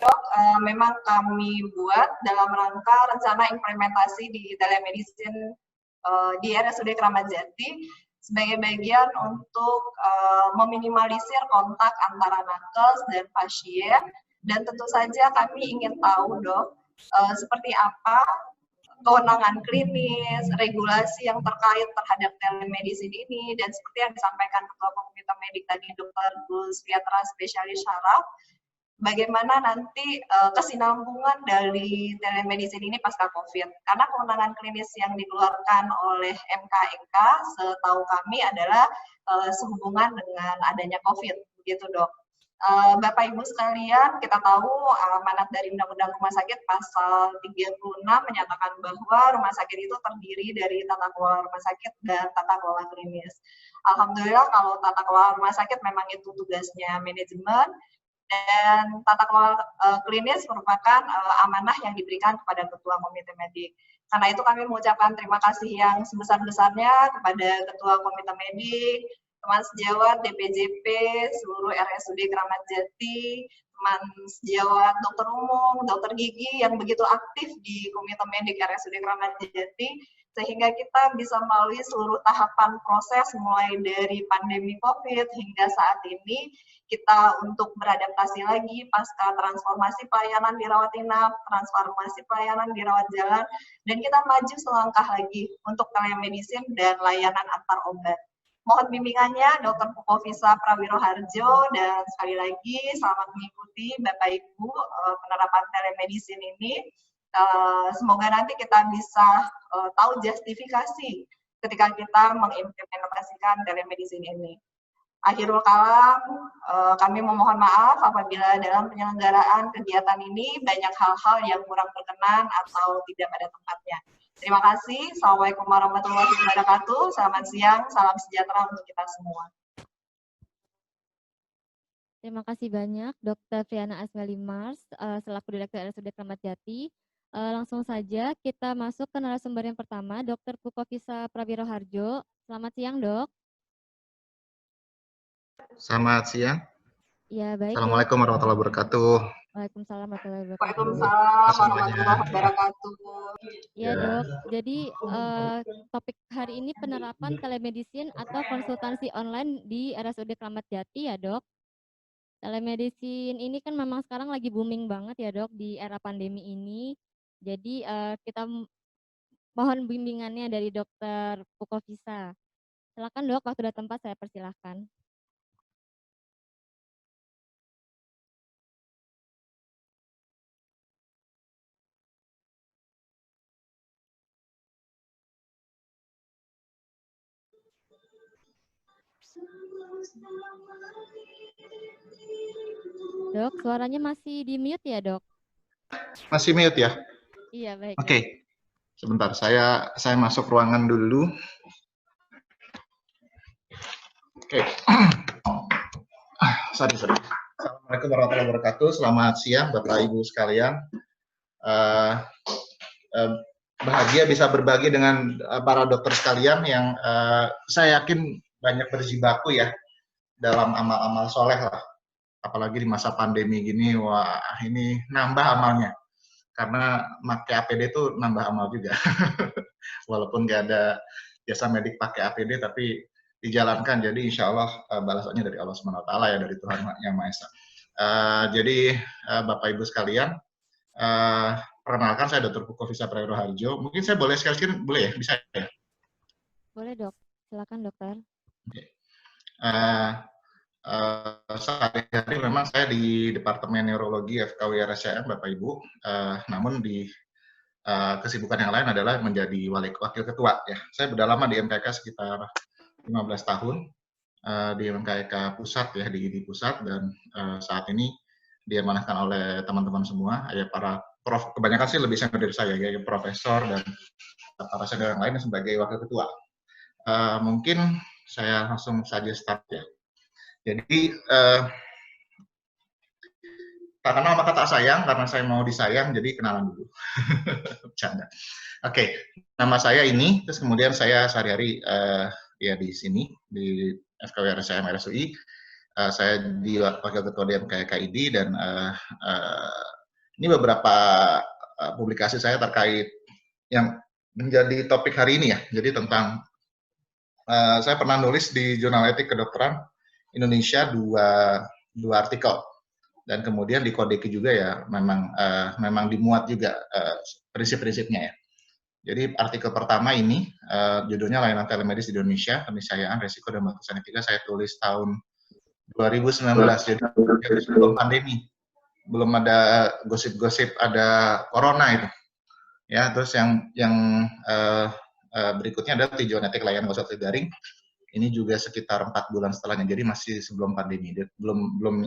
Dok, memang kami buat dalam rangka rencana implementasi di telemedicine di RSUD Kramat Jati sebagai bagian untuk meminimalisir kontak antara nakes dan pasien. Dan tentu saja kami ingin tahu, Dok, seperti apa kewenangan klinis, regulasi yang terkait terhadap telemedicine ini, dan seperti yang disampaikan Ketua Komite Medik tadi, Dr. Zulfiatra Spesialis Syaraf, bagaimana nanti kesinambungan dari telemedicine ini pasca COVID. Karena kewenangan klinis yang dikeluarkan oleh MKEK setahu kami adalah sehubungan dengan adanya COVID, begitu Dok. Bapak Ibu sekalian, kita tahu amanat dari Undang-Undang Rumah Sakit pasal 36 menyatakan bahwa rumah sakit itu terdiri dari tata kelola rumah sakit dan tata kelola klinis. Alhamdulillah kalau tata kelola rumah sakit memang itu tugasnya manajemen, dan tata kelola klinis merupakan amanah yang diberikan kepada Ketua Komite Medik. Karena itu kami mengucapkan terima kasih yang sebesar-besarnya kepada Ketua Komite Medik, teman sejawat DPJP, seluruh RSUD Kramat Jati, teman sejawat dokter umum, dokter gigi yang begitu aktif di Komite Medik RSUD Kramat Jati, sehingga kita bisa melalui seluruh tahapan proses mulai dari pandemi COVID hingga saat ini kita untuk beradaptasi lagi pasca transformasi pelayanan di rawat inap, transformasi pelayanan di rawat jalan, dan kita maju selangkah lagi untuk telemedicine dan layanan antar obat. Mohon bimbingannya Dr. Pukofisa Prawiroharjo, dan sekali lagi selamat mengikuti Bapak Ibu penerapan telemedicine ini. Semoga nanti kita bisa tahu justifikasi ketika kita mengimplementasikan telemedicine ini. Akhirul kalam, kami memohon maaf apabila dalam penyelenggaraan kegiatan ini banyak hal-hal yang kurang berkenan atau tidak pada tempatnya. Terima kasih. Assalamualaikum warahmatullahi wabarakatuh. Selamat siang, salam sejahtera untuk kita semua. Terima kasih banyak Dr. Friana Asmeli Mars, selaku Direktur RSUD Kramat Jati. Langsung saja kita masuk ke narasumber yang pertama, Dr. Pukofisa Prawiroharjo. Selamat siang, Dok. Selamat siang. Ya, baik. Assalamualaikum warahmatullahi wabarakatuh. Waalaikumsalam warahmatullahi wabarakatuh. Waalaikumsalam warahmatullahi wabarakatuh. Ya, Dok. Jadi topik hari ini penerapan telemedicine atau konsultasi online di RSUD Kramat Jati ya, Dok. Telemedicine ini kan memang sekarang lagi booming banget ya, Dok, di era pandemi ini. Jadi kita mohon bimbingannya dari Dr. Pukofisa. Silakan, Dok, waktu dan tempat saya persilahkan. Dok, suaranya masih di mute ya, Dok? Masih mute ya? Iya, baik. Oke. Sebentar, saya masuk ruangan dulu. Oke. Sorry. Assalamualaikum warahmatullahi wabarakatuh. Selamat siang Bapak Ibu sekalian. Bahagia bisa berbagi dengan para dokter sekalian yang saya yakin banyak berjibaku ya dalam amal-amal soleh lah. Apalagi di masa pandemi gini, wah ini nambah amalnya. Karena pakai APD itu nambah amal juga. Walaupun nggak ada jasa medik pakai APD, tapi dijalankan. Jadi insya Allah balasannya dari Allah SWT ya, dari Tuhan Yang Maha Esa. Jadi Bapak Ibu sekalian, perkenalkan saya Dr. Pukofisa Prawiroharjo. Mungkin saya boleh sekali-sekali, boleh ya? Bisa ya? Boleh, Dok. Silakan, Dokter. Okay. Sehari-hari memang saya di Departemen Neurologi FKUI RSCM, Bapak Ibu. Namun di kesibukan yang lain adalah menjadi wakil ketua. Ya, saya sudah lama di MKK sekitar 15 tahun di MKK pusat ya, di pusat, dan saat ini diamanahkan oleh teman-teman semua, ya para prof, kebanyakan sih lebih senior dari saya, ya profesor dan para senior yang lain sebagai wakil ketua. Mungkin saya langsung saja start ya. Jadi tak kenal maka tak sayang, karena saya mau disayang, jadi kenalan dulu. Bercanda. Oke, nama saya ini, terus kemudian saya sehari-hari ya di sini, di FKW RSCM RSUI. Saya di wakil ketua DMKKID dan ini beberapa publikasi saya terkait yang menjadi topik hari ini ya. Jadi tentang saya pernah nulis di Jurnal Etik Kedokteran Indonesia dua artikel dan kemudian di Kodeki juga ya memang dimuat juga prinsip-prinsipnya ya. Jadi artikel pertama ini judulnya Layanan Telemedis di Indonesia, Keniscayaan, Resiko dan Batasan Etika, saya tulis tahun 2019, jadi sebelum pandemi, belum ada gosip-gosip ada corona itu, ya. Terus yang berikutnya adalah tinjauan etik layanan konsultasi daring. Ini juga sekitar 4 bulan setelahnya, jadi masih sebelum pandemi, belum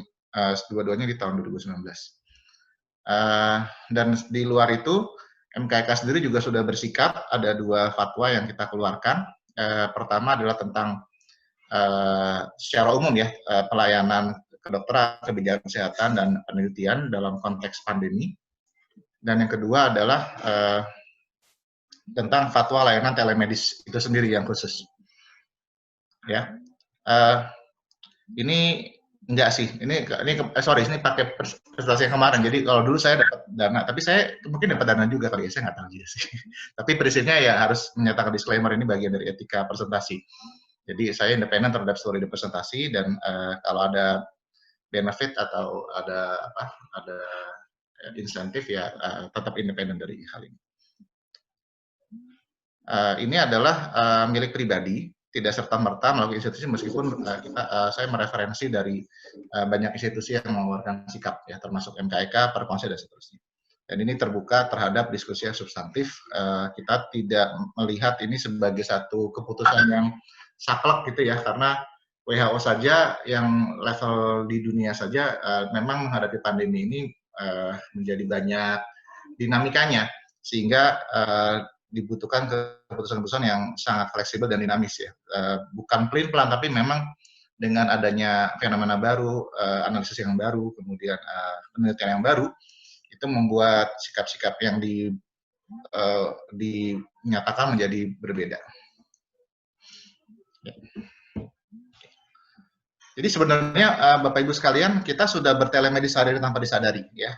dua-duanya di tahun 2019. Dan di luar itu MKK sendiri juga sudah bersikap, ada 2 fatwa yang kita keluarkan. Pertama adalah tentang secara umum ya, pelayanan kedokteran, kebijakan kesehatan, dan penelitian dalam konteks pandemi. Dan yang kedua adalah tentang fatwa layanan telemedis itu sendiri yang khusus. Ya, ini enggak sih, ini pakai presentasi yang kemarin. Jadi kalau dulu saya dapat dana, tapi saya mungkin dapat dana juga kali ya, saya nggak tahu juga sih. Tapi prinsipnya ya harus menyatakan disclaimer, ini bagian dari etika presentasi. Jadi saya independen terhadap studi presentasi, dan kalau ada benefit atau ada insentif ya tetap independen dari hal ini. Ini adalah milik pribadi, tidak serta-merta melalui institusi, meskipun saya mereferensi dari banyak institusi yang mengeluarkan sikap ya, termasuk MKK, Perkonsel dan seterusnya. Dan ini terbuka terhadap diskusi yang substantif. Kita tidak melihat ini sebagai satu keputusan yang saklek gitu ya, karena WHO saja yang level di dunia saja memang menghadapi pandemi ini menjadi banyak dinamikanya, sehingga dibutuhkan keputusan-keputusan yang sangat fleksibel dan dinamis ya. Bukan pelin-pelan, tapi memang dengan adanya fenomena baru, analisis yang baru, kemudian penelitian yang baru, itu membuat sikap-sikap yang dinyatakan menjadi berbeda. Ya. Jadi sebenarnya Bapak Ibu sekalian, kita sudah bertelemedis sehari tanpa disadari ya.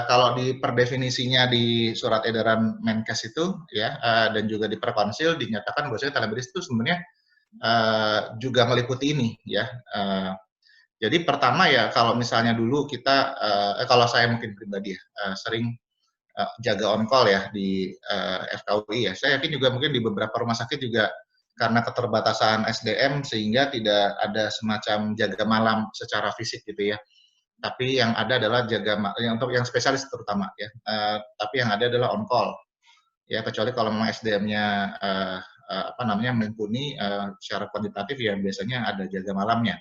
Kalau di perdefinisinya di surat edaran Menkes itu ya, dan juga di Perkonsil dinyatakan bahwasanya telemedis itu sebenarnya juga meliputi ini ya. Jadi pertama ya, kalau misalnya dulu kita, kalau saya mungkin pribadi ya, sering jaga on call ya di FKUI ya. Saya yakin juga mungkin di beberapa rumah sakit juga karena keterbatasan SDM sehingga tidak ada semacam jaga malam secara fisik gitu ya. Tapi yang ada adalah untuk yang spesialis terutama ya. Tapi yang ada adalah on call ya, kecuali kalau memang SDM-nya mumpuni secara kuantitatif ya, biasanya ada jaga malamnya.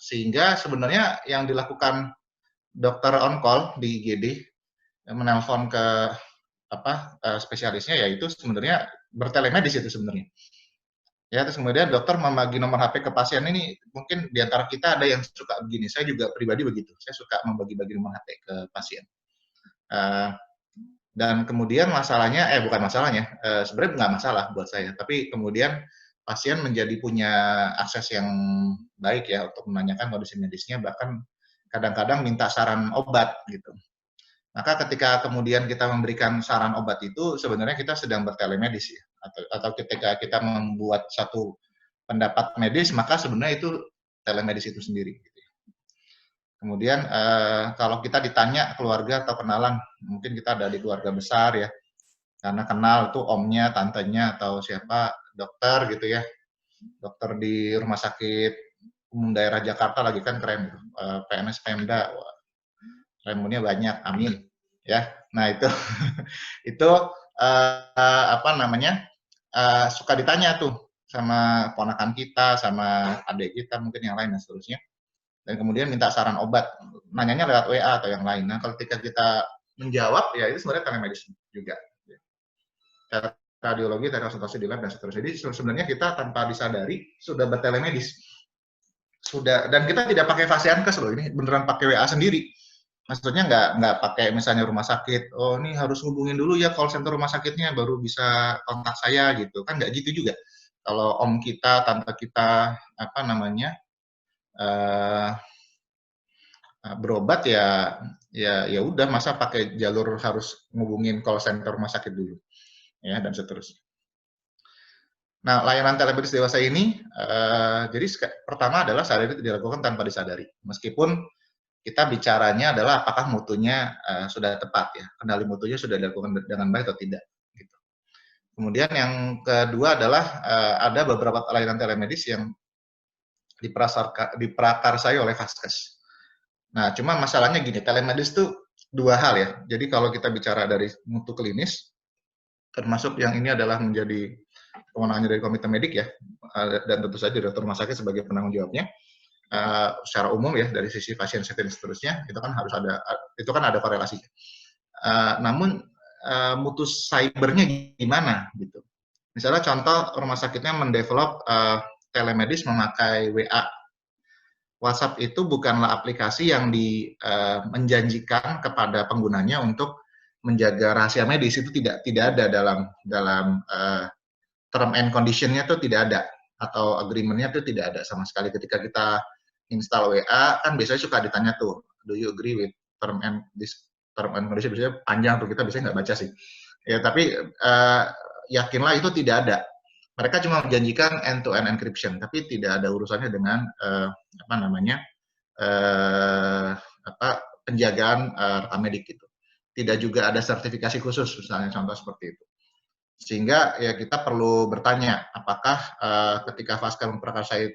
Sehingga sebenarnya yang dilakukan dokter on call di IGD menelpon ke spesialisnya, yaitu sebenarnya bertelemedis itu sebenarnya. Ya, terus kemudian dokter membagi nomor HP ke pasien. Ini mungkin di antara kita ada yang suka begini. Saya juga pribadi begitu. Saya suka membagi-bagi nomor HP ke pasien. Dan kemudian masalahnya, bukan masalahnya, sebenarnya nggak masalah buat saya. Tapi kemudian pasien menjadi punya akses yang baik ya untuk menanyakan kondisi medisnya, bahkan kadang-kadang minta saran obat gitu. Maka ketika kemudian kita memberikan saran obat itu, sebenarnya kita sedang bertelemedis ya. Atau ketika kita membuat satu pendapat medis, maka sebenarnya itu telemedis itu sendiri. Gitu. Kemudian kalau kita ditanya keluarga atau kenalan, mungkin kita ada di keluarga besar ya, karena kenal tuh omnya, tantenya, atau siapa, dokter gitu ya. Dokter di rumah sakit umum daerah Jakarta lagi kan keren, PNS Pemda, remunnya banyak, amin ya. Nah itu itu suka ditanya tuh sama ponakan kita, sama adik kita, mungkin yang lain dan seterusnya. Dan kemudian minta saran obat, nanyanya lewat WA atau yang lain. Nah ketika kita menjawab, ya itu sebenarnya telemedis juga. Radiologi, konsultasi di lab dan seterusnya. Jadi sebenarnya kita tanpa disadari sudah bertelemedis. Sudah, dan kita tidak pakai Fasiankes loh, ini beneran pakai WA sendiri. Maksudnya nggak pakai misalnya rumah sakit, oh ini harus hubungin dulu ya call center rumah sakitnya baru bisa kontak saya gitu, kan nggak gitu juga. Kalau om kita, tante kita, berobat ya udah, masa pakai jalur harus ngubungin call center rumah sakit dulu, ya, dan seterusnya. Nah, layanan telemedis dewasa ini, jadi pertama adalah sadar itu dilakukan tanpa disadari. Meskipun kita bicaranya adalah apakah mutunya sudah tepat ya, kendali mutunya sudah dilakukan dengan baik atau tidak. Gitu. Kemudian yang kedua adalah ada beberapa layanan telemedis yang diprakarsai oleh Vaskes. Nah, cuma masalahnya gini, telemedis itu dua hal ya. Jadi kalau kita bicara dari mutu klinis, termasuk yang ini adalah menjadi kewenangannya dari komite medik ya, dan tentu saja dokter rumah sakit sebagai penanggung jawabnya. Secara umum ya, dari sisi pasien safety dan seterusnya, itu kan harus ada korelasinya. Namun mutu cybernya gimana gitu. Misalnya contoh rumah sakitnya mendevelop telemedis memakai WA. WhatsApp itu bukanlah aplikasi yang menjanjikan kepada penggunanya untuk menjaga rahasia medis, itu tidak ada dalam term and condition-nya itu tidak ada, atau agreement-nya itu tidak ada sama sekali. Ketika kita install WA kan biasanya suka ditanya tuh, do you agree with term and condition, biasanya panjang tuh, kita biasanya nggak baca sih. Ya, tapi yakinlah itu tidak ada. Mereka cuma menjanjikan end-to-end encryption, tapi tidak ada urusannya dengan penjagaan rekam medik gitu. Tidak juga ada sertifikasi khusus, misalnya contoh seperti itu. Sehingga ya kita perlu bertanya, apakah ketika Vaskes memprakarsai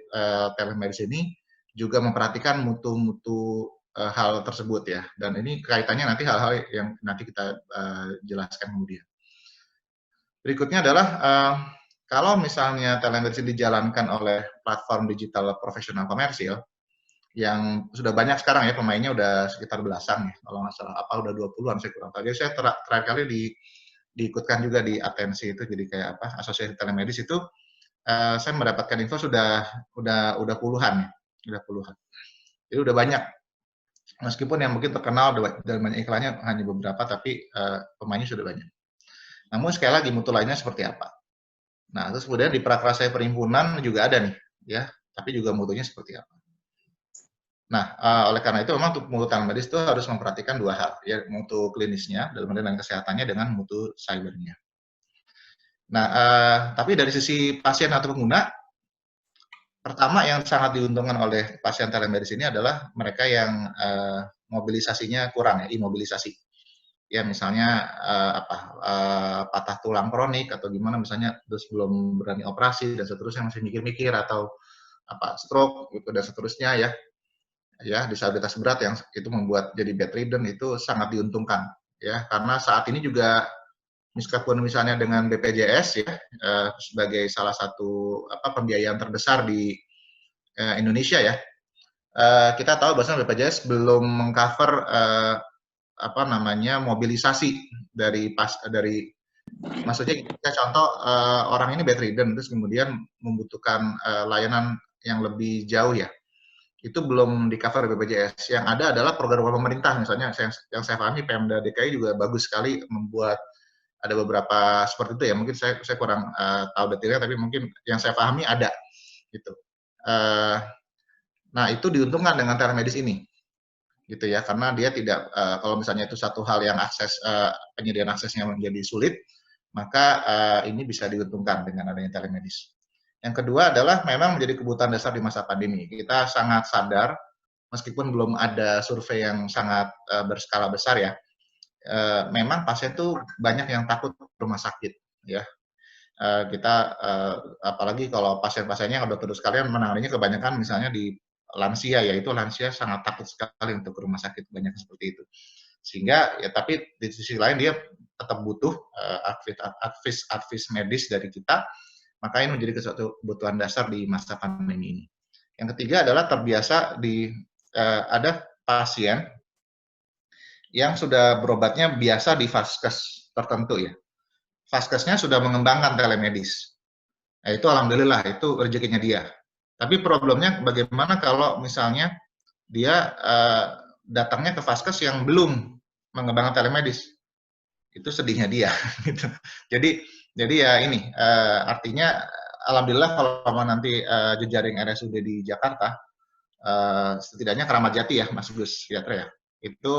telemedicine ini juga memperhatikan mutu-mutu hal tersebut ya. Dan ini kaitannya nanti hal-hal yang nanti kita jelaskan kemudian. Berikutnya adalah kalau misalnya telemedicine dijalankan oleh platform digital profesional komersil, yang sudah banyak sekarang ya, pemainnya udah sekitar belasan ya, kalau nggak salah, udah 20-an saya kurang tahu. Jadi saya terakhir kali diikutkan juga di atensi itu, jadi kayak asosiasi telemedis itu, saya mendapatkan info sudah puluhan ya, jadi udah banyak. Meskipun yang mungkin terkenal dan banyak iklannya hanya beberapa, tapi pemainnya sudah banyak. Namun sekali lagi mutu lainnya seperti apa? Nah, terus kemudian di prakarsa perhimpunan juga ada nih, ya, tapi juga mutunya seperti apa? Nah, oleh karena itu memang untuk mutu telemedis itu harus memperhatikan dua hal, ya, mutu klinisnya dalam dan kesehatannya dengan mutu cybernya. Nah, tapi dari sisi pasien atau pengguna, pertama yang sangat diuntungkan oleh pasien telemedis ini adalah mereka yang mobilisasinya kurang, ya, imobilisasi. Ya misalnya patah tulang kronik atau gimana misalnya, terus belum berani operasi dan seterusnya, masih mikir-mikir, atau stroke gitu dan seterusnya ya disabilitas berat yang itu membuat jadi bedridden, itu sangat diuntungkan ya, karena saat ini juga meskipun misalnya dengan BPJS ya sebagai salah satu pembiayaan terbesar di Indonesia ya, kita tahu bahwa BPJS belum mengcover mobilisasi dari maksudnya kita contoh orang ini bedridden terus kemudian membutuhkan layanan yang lebih jauh ya, itu belum di cover BPJS. Yang ada adalah program pemerintah, misalnya yang saya pahami Pemda DKI juga bagus sekali membuat ada beberapa seperti itu ya, mungkin saya kurang tahu detailnya, tapi mungkin yang saya pahami ada gitu. Nah itu diuntungkan dengan telemedis ini gitu ya, karena dia tidak kalau misalnya itu satu hal yang penyediaan aksesnya menjadi sulit, maka ini bisa diuntungkan dengan adanya telemedis. Yang kedua adalah memang menjadi kebutuhan dasar di masa pandemi. Kita sangat sadar, meskipun belum ada survei yang sangat berskala besar ya, memang pasien tuh banyak yang takut ke rumah sakit ya. Kita apalagi kalau pasien-pasiennya kalau dokter sekalian menanganinya kebanyakan misalnya di lansia, yaitu lansia sangat takut sekali untuk ke rumah sakit, banyak seperti itu. Sehingga ya, tapi di sisi lain dia tetap butuh advis medis dari kita, maka ini menjadi suatu kebutuhan dasar di masa pandemi ini. Yang ketiga adalah terbiasa ada pasien yang sudah berobatnya biasa di vaskes tertentu ya. Vaskesnya sudah mengembangkan telemedis. Nah, itu alhamdulillah, itu rezekinya dia. Tapi problemnya bagaimana kalau misalnya dia datangnya ke vaskes yang belum mengembangkan telemedis, itu sedihnya dia. Gitu. Jadi ya ini artinya alhamdulillah kalau nanti jejaring RSUD di Jakarta setidaknya Keramat Jati ya, Mas Gus Yatra ya, itu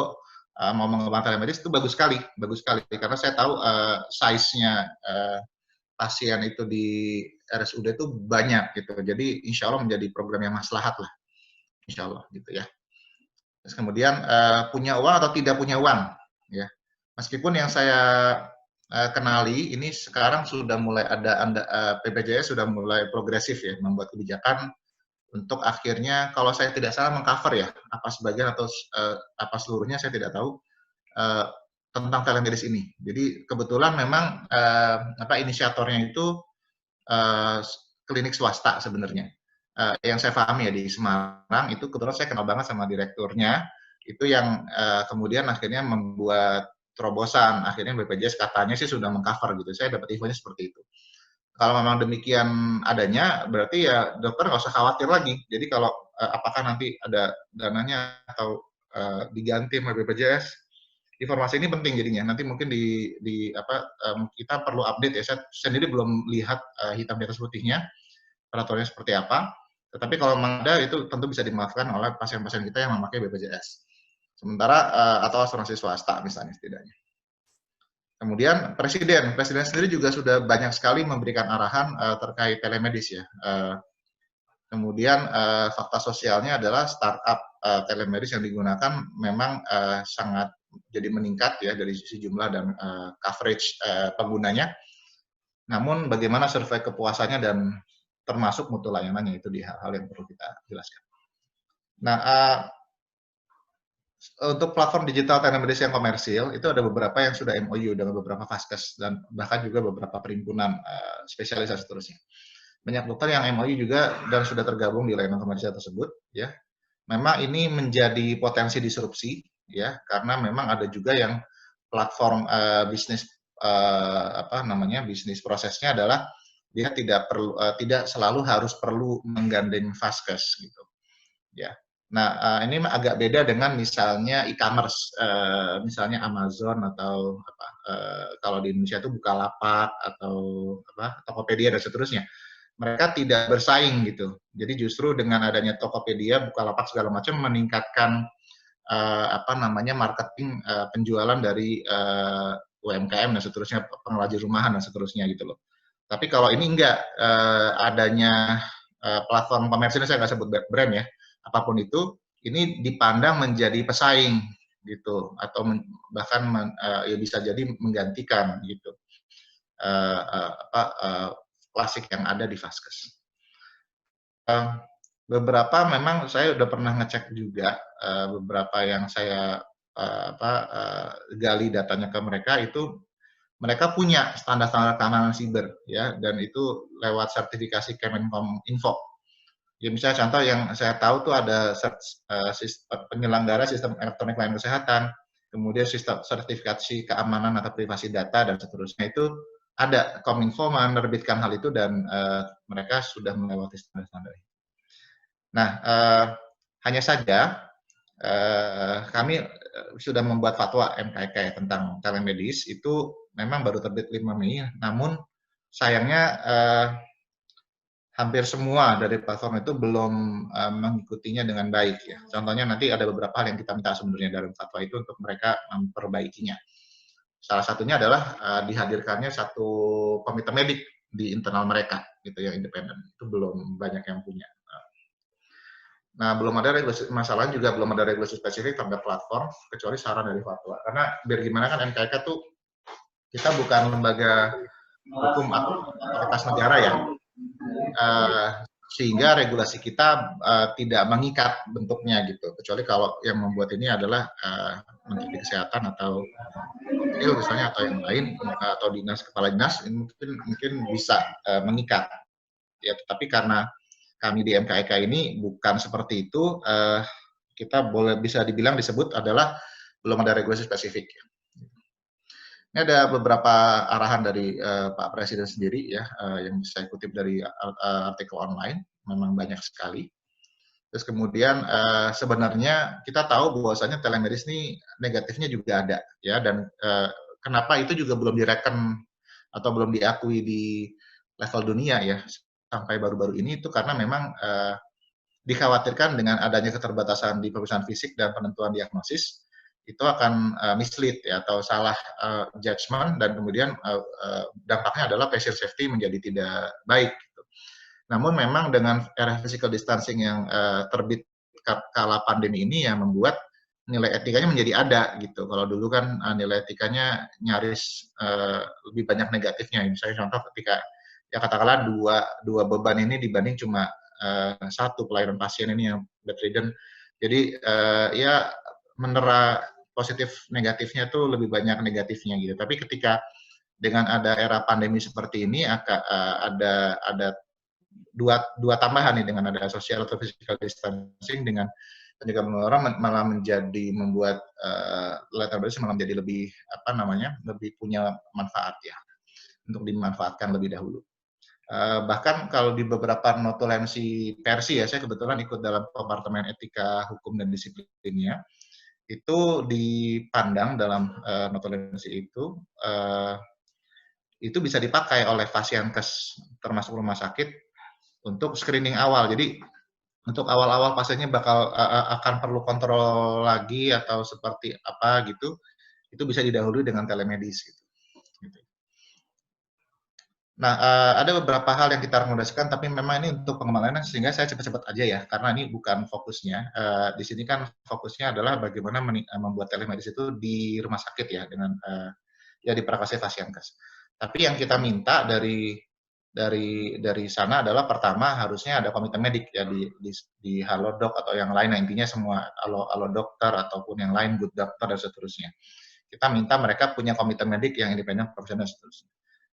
mau mengembangkan telemedis itu bagus sekali karena saya tahu size-nya pasien itu di RSUD itu banyak gitu, jadi insya Allah menjadi program yang maslahat lah, insya Allah gitu ya. Terus kemudian punya uang atau tidak punya uang ya, meskipun yang saya kenali ini sekarang sudah mulai ada BPJS sudah mulai progresif ya membuat kebijakan untuk akhirnya kalau saya tidak salah mengcover ya apa sebagian atau apa seluruhnya saya tidak tahu tentang telemedis ini. Jadi kebetulan memang inisiatornya itu klinik swasta sebenarnya. Yang saya pahami ya di Semarang itu kebetulan saya kenal banget sama direkturnya itu yang kemudian akhirnya membuat terobosan. Akhirnya BPJS katanya sih sudah mengcover gitu. Saya dapat infonya seperti itu. Kalau memang demikian adanya, berarti ya dokter nggak usah khawatir lagi. Jadi kalau apakah nanti ada dananya atau diganti sama BPJS, informasi ini penting jadinya. Nanti mungkin kita perlu update ya. Saya sendiri belum lihat hitam di atas putihnya peraturannya seperti apa. Tetapi kalau memang ada itu tentu bisa dimaafkan oleh pasien-pasien kita yang memakai BPJS. Sementara atau asuransi swasta misalnya setidaknya. Kemudian Presiden sendiri juga sudah banyak sekali memberikan arahan terkait telemedis ya. Kemudian fakta sosialnya adalah startup telemedis yang digunakan memang sangat jadi meningkat ya dari sisi jumlah dan coverage penggunanya. Namun bagaimana survei kepuasannya dan termasuk mutu layanannya itu di hal-hal yang perlu kita jelaskan. Nah, untuk platform digital telemedicine yang komersil itu ada beberapa yang sudah MOU dengan beberapa vaskes dan bahkan juga beberapa perhimpunan spesialis dan seterusnya. Banyak dokter yang MOU juga dan sudah tergabung di layanan komersial tersebut ya. Memang ini menjadi potensi disrupsi ya karena memang ada juga yang platform bisnis bisnis prosesnya adalah dia tidak selalu harus perlu menggandeng vaskes gitu ya. Nah, ini agak beda dengan misalnya e-commerce, misalnya Amazon atau kalau di Indonesia itu Bukalapak atau Tokopedia dan seterusnya. Mereka tidak bersaing gitu. Jadi justru dengan adanya Tokopedia, Bukalapak segala macam meningkatkan marketing penjualan dari UMKM dan seterusnya, pengrajin rumahan dan seterusnya gitu loh. Tapi kalau ini enggak, adanya platform komersil, saya nggak sebut brand ya, apapun itu, ini dipandang menjadi pesaing gitu, atau bahkan ya bisa jadi menggantikan gitu klasik yang ada di vaskes. Beberapa memang saya udah pernah ngecek juga beberapa yang saya gali datanya ke mereka itu mereka punya standar-standar keamanan siber ya dan itu lewat sertifikasi Kemenkominfo. Ya misalnya contoh yang saya tahu tuh ada penyelenggara sistem elektronik layanan kesehatan, kemudian sistem sertifikasi keamanan atau privasi data dan seterusnya itu ada. Kominfo menerbitkan hal itu dan mereka sudah melewati standar-standar. Nah, hanya saja kami sudah membuat fatwa MKK tentang telemedis itu memang baru terbit 5 Mei, namun sayangnya hampir semua dari platform itu belum mengikutinya dengan baik ya. Contohnya nanti ada beberapa hal yang kita minta sebenarnya dari fatwa itu untuk mereka memperbaikinya. Salah satunya adalah dihadirkannya satu komite medik di internal mereka gitu yang independen. Itu belum banyak yang punya. Nah, belum ada regulasi, masalahnya juga belum ada regulasi spesifik terhadap platform kecuali saran dari fatwa. Karena biar gimana kan MKK tuh kita bukan lembaga hukum atau otoritas negara ya. Sehingga regulasi kita tidak mengikat bentuknya gitu. Kecuali kalau yang membuat ini adalah Menteri Kesehatan atau misalnya atau yang lain atau dinas kepala dinas mungkin bisa mengikat. Ya, tetapi karena kami di MKK ini bukan seperti itu, kita bisa dibilang disebut adalah belum ada regulasi spesifik. Ini ada beberapa arahan dari Pak Presiden sendiri ya, yang saya kutip dari artikel online, memang banyak sekali. Terus kemudian sebenarnya kita tahu bahwasanya telemedis ini negatifnya juga ada ya, dan kenapa itu juga belum direken atau belum diakui di level dunia ya sampai baru-baru ini itu karena memang dikhawatirkan dengan adanya keterbatasan di pemeriksaan fisik dan penentuan diagnosis itu akan mislead ya, atau salah judgment, dan kemudian dampaknya adalah patient safety menjadi tidak baik. Gitu. Namun memang dengan era physical distancing yang terbit kala pandemi ini yang membuat nilai etikanya menjadi ada gitu. Kalau dulu kan nilai etikanya nyaris lebih banyak negatifnya. Misalnya contoh ketika ya katakanlah dua beban ini dibanding cuma satu pelayanan pasien ini yang bedridden. Jadi ya menera positif negatifnya tuh lebih banyak negatifnya gitu. Tapi ketika dengan ada era pandemi seperti ini ada dua tambahan nih, dengan ada social atau physical distancing dengan penjaga penularan malah menjadi membuat letter medicine malah menjadi lebih lebih punya manfaat ya untuk dimanfaatkan lebih dahulu. Bahkan kalau di beberapa notulensi versi ya, saya kebetulan ikut dalam kompartemen etika hukum dan disiplinnya, itu dipandang dalam notulensi itu bisa dipakai oleh Fasiankes termasuk rumah sakit untuk screening awal. Jadi untuk awal-awal pasiennya akan perlu kontrol lagi atau seperti apa gitu, itu bisa didahului dengan telemedis gitu. Nah, ada beberapa hal yang kita rekomendasikan, tapi memang ini untuk pengembangan sehingga saya cepat-cepat aja ya, karena ini bukan fokusnya. Di sini kan fokusnya adalah bagaimana membuat telemedis itu di rumah sakit ya, dengan ya di prakasi Fasiankes. Tapi yang kita minta dari sana adalah pertama harusnya ada komitmen medik ya di Halodoc atau yang lain. Nah, intinya semua Halo dokter ataupun yang lain, Good Doctor dan seterusnya. Kita minta mereka punya komitmen medik yang independen, profesional dan seterusnya.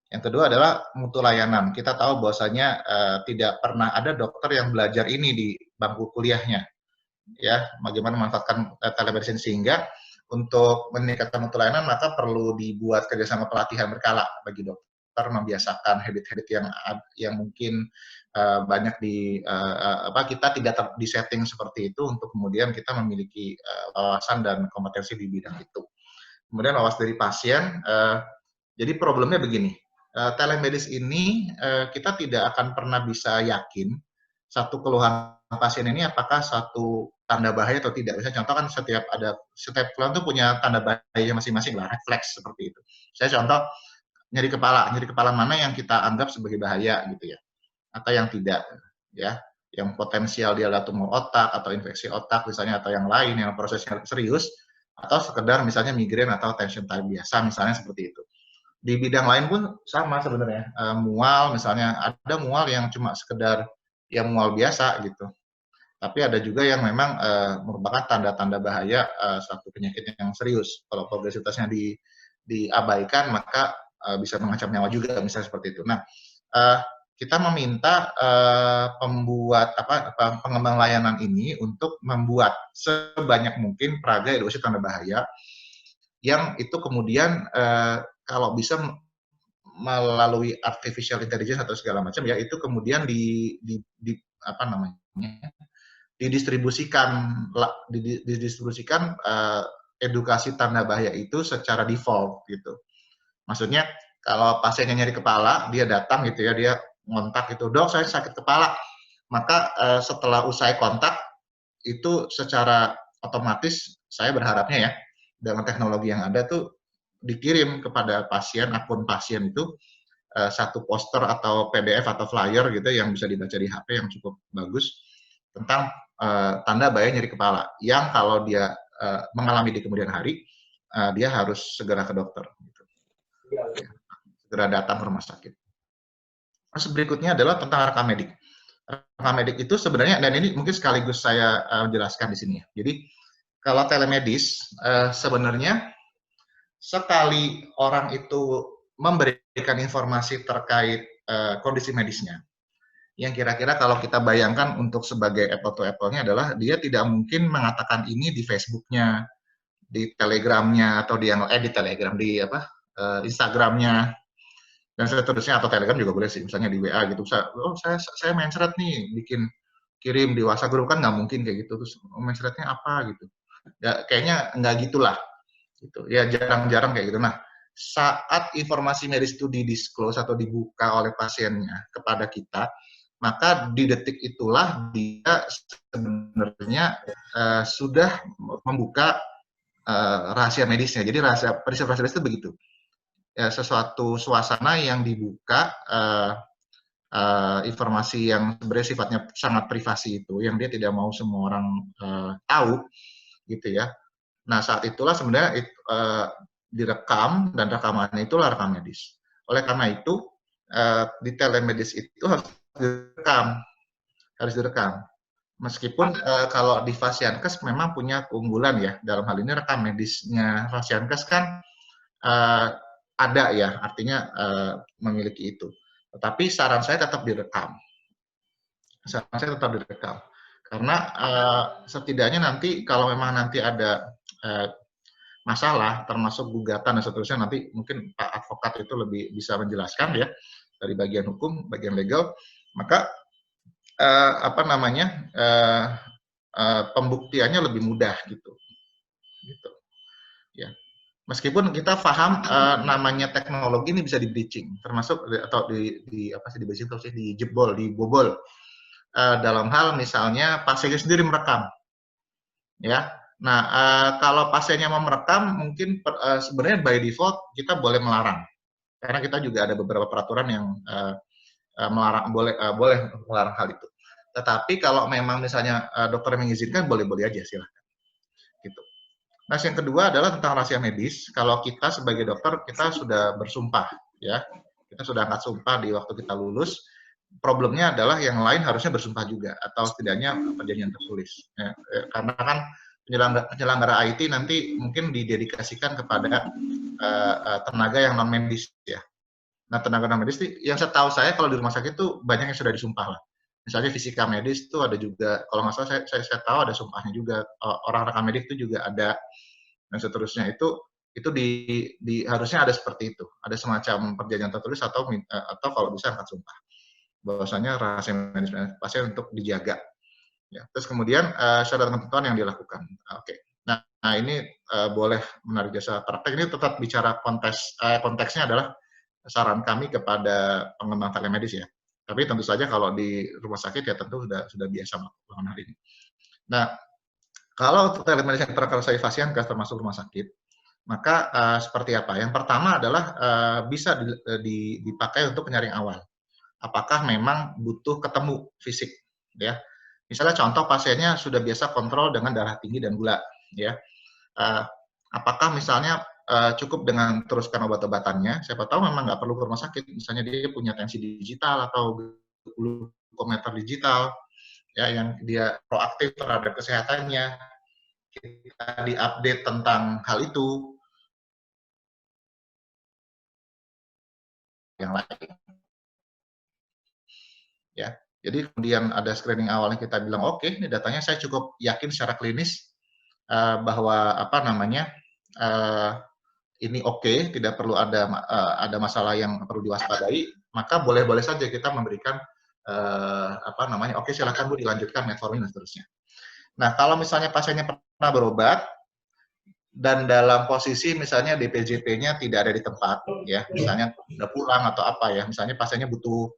Yang kedua adalah mutu layanan. Kita tahu bahwasanya tidak pernah ada dokter yang belajar ini di bangku kuliahnya. Ya, bagaimana memanfaatkan telemedicine, sehingga untuk meningkatkan mutu layanan maka perlu dibuat kerjasama pelatihan berkala bagi dokter, membiasakan habit-habit yang mungkin banyak kita tidak disetting seperti itu, untuk kemudian kita memiliki wawasan dan kompetensi di bidang itu. Kemudian awas dari pasien. Jadi problemnya begini. Telemedis ini kita tidak akan pernah bisa yakin satu keluhan pasien ini apakah satu tanda bahaya atau tidak. Misalnya contoh kan setiap keluhan itu punya tanda bahaya masing-masing lah, refleks seperti itu. Saya contoh nyeri kepala mana yang kita anggap sebagai bahaya gitu ya, atau yang tidak ya, yang potensial dia adalah tumor otak atau infeksi otak misalnya, atau yang lain yang prosesnya serius, atau sekedar misalnya migrain atau tension type biasa misalnya seperti itu. Di bidang lain pun sama sebenarnya, mual misalnya, ada mual yang cuma sekedar ya mual biasa gitu, tapi ada juga yang memang merupakan tanda-tanda bahaya suatu penyakit yang serius. Kalau progresivitasnya diabaikan maka bisa mengancam nyawa juga misalnya seperti itu. Nah, kita meminta pembuat pengembang layanan ini untuk membuat sebanyak mungkin peraga edukasi tanda bahaya yang itu kemudian kalau bisa melalui artificial intelligence atau segala macam ya, itu kemudian didistribusikan edukasi tanda bahaya itu secara default gitu. Maksudnya kalau pasiennya nyeri kepala, dia datang gitu ya, dia ngontak itu, dok saya sakit kepala, maka setelah usai kontak itu secara otomatis saya berharapnya ya dengan teknologi yang ada tuh dikirim kepada pasien, akun pasien itu satu poster atau PDF atau flyer gitu yang bisa dibaca di HP yang cukup bagus tentang tanda bahaya nyeri kepala yang kalau dia mengalami di kemudian hari dia harus segera ke dokter gitu. Ya, segera datang ke rumah sakit. Terus berikutnya adalah tentang rekam medik. Rekam medik itu sebenarnya, dan ini mungkin sekaligus saya jelaskan di sini ya. Jadi kalau telemedis sebenarnya sekali orang itu memberikan informasi terkait kondisi medisnya, yang kira-kira kalau kita bayangkan untuk sebagai apple to apple-nya adalah dia tidak mungkin mengatakan ini di Facebook-nya, di Telegram-nya, atau di Instagram-nya, dan seterusnya, atau Telegram juga boleh sih, misalnya di WA gitu. Saya mencret nih, kirim di WhatsApp grup, kan nggak mungkin kayak gitu. Terus mencretnya apa gitu? Ya, kayaknya nggak gitulah. Gitu. Ya jarang-jarang kayak gitu. Nah, saat informasi medis itu didisclose atau dibuka oleh pasiennya kepada kita, maka di detik itulah dia sebenarnya sudah membuka rahasia medisnya. Jadi prinsip rahasia medis itu begitu. Ya, sesuatu suasana yang dibuka informasi yang sebenarnya sifatnya sangat privasi itu, yang dia tidak mau semua orang tahu, gitu ya. Nah, saat itulah sebenarnya direkam, dan rekamannya itulah rekam medis. Oleh karena itu, di telemedis itu harus direkam. Meskipun kalau di Fasiankes memang punya keunggulan ya, dalam hal ini rekam medisnya Fasiankes kan ada ya, artinya memiliki itu. Tetapi saran saya tetap direkam. Karena setidaknya nanti kalau memang nanti ada masalah, termasuk gugatan dan seterusnya, nanti mungkin Pak Advokat itu lebih bisa menjelaskan ya, dari bagian hukum, bagian legal, maka pembuktiannya lebih mudah gitu. Ya. Meskipun kita paham namanya teknologi ini bisa di-breaching, termasuk atau dibobol. Dalam hal misalnya pasiennya sendiri merekam. Ya. Nah, kalau pasiennya mau merekam, mungkin sebenarnya by default kita boleh melarang. Karena kita juga ada beberapa peraturan yang melarang, boleh melarang hal itu. Tetapi kalau memang misalnya dokter mengizinkan, boleh-boleh aja, silahkan. Gitu. Nah, yang kedua adalah tentang rahasia medis. Kalau kita sebagai dokter, kita sudah bersumpah, ya. Kita sudah angkat sumpah di waktu kita lulus. Problemnya adalah yang lain harusnya bersumpah juga, atau setidaknya perjanjian tertulis. Ya. Karena kan penyelenggara IT nanti mungkin didedikasikan kepada tenaga yang non medis, ya. Nah, tenaga non medis yang setahu saya kalau di rumah sakit itu banyak yang sudah disumpah lah. Misalnya fisika medis itu ada juga, kalau nggak salah saya tahu ada sumpahnya juga, orang rekam medik itu juga ada, dan seterusnya. Itu harusnya ada seperti itu, ada semacam perjanjian tertulis atau kalau bisa angkat sumpah bahwasanya rahasia medis pasien untuk dijaga. Ya. Terus kemudian syarat dan ketentuan yang dilakukan. Oke. Nah, ini boleh menarik jasa praktek. Ini tetap bicara konteksnya adalah saran kami kepada pengembang telemedis ya. Tapi tentu saja kalau di rumah sakit ya tentu sudah biasa melakukan hal ini. Nah, kalau untuk telemedis yang terkait Fasiankes termasuk rumah sakit, maka seperti apa? Yang pertama adalah bisa dipakai untuk penyaring awal. Apakah memang butuh ketemu fisik, ya? Misalnya contoh pasiennya sudah biasa kontrol dengan darah tinggi dan gula, ya. Apakah misalnya cukup dengan teruskan obat-obatannya? Siapa tahu memang nggak perlu ke rumah sakit. Misalnya dia punya tensi digital atau glukometer digital, ya, yang dia proaktif terhadap kesehatannya. Kita diupdate tentang hal itu. Yang lain. Ya, jadi kemudian ada screening awalnya kita bilang oke, ini datanya saya cukup yakin secara klinis bahwa ini oke, tidak perlu ada masalah yang perlu diwaspadai, maka boleh-boleh saja kita memberikan oke silakan Bu dilanjutkan metformin dan seterusnya. Nah, kalau misalnya pasiennya pernah berobat dan dalam posisi misalnya DPJP-nya tidak ada di tempat, ya, misalnya udah pulang atau apa ya, misalnya pasiennya butuh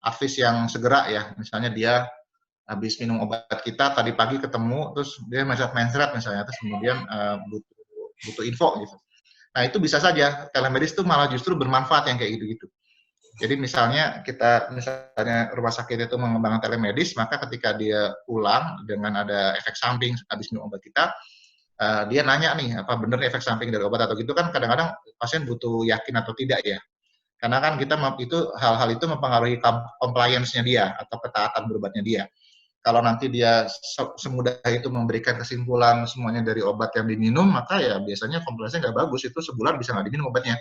advis yang segera ya, misalnya dia habis minum obat kita tadi pagi ketemu, terus dia mencret misalnya, terus kemudian butuh info gitu. Nah, itu bisa saja telemedis itu malah justru bermanfaat yang kayak gitu-gitu. Jadi misalnya rumah sakit itu mengembangkan telemedis, maka ketika dia pulang dengan ada efek samping habis minum obat kita, dia nanya nih, apa benar efek samping dari obat atau gitu, kan kadang-kadang pasien butuh yakin atau tidak ya. Karena kan hal-hal itu mempengaruhi compliance-nya dia atau ketaatan berobatnya dia. Kalau nanti dia semudah itu memberikan kesimpulan semuanya dari obat yang diminum, maka ya biasanya compliance-nya nggak bagus, itu sebulan bisa nggak diminum obatnya.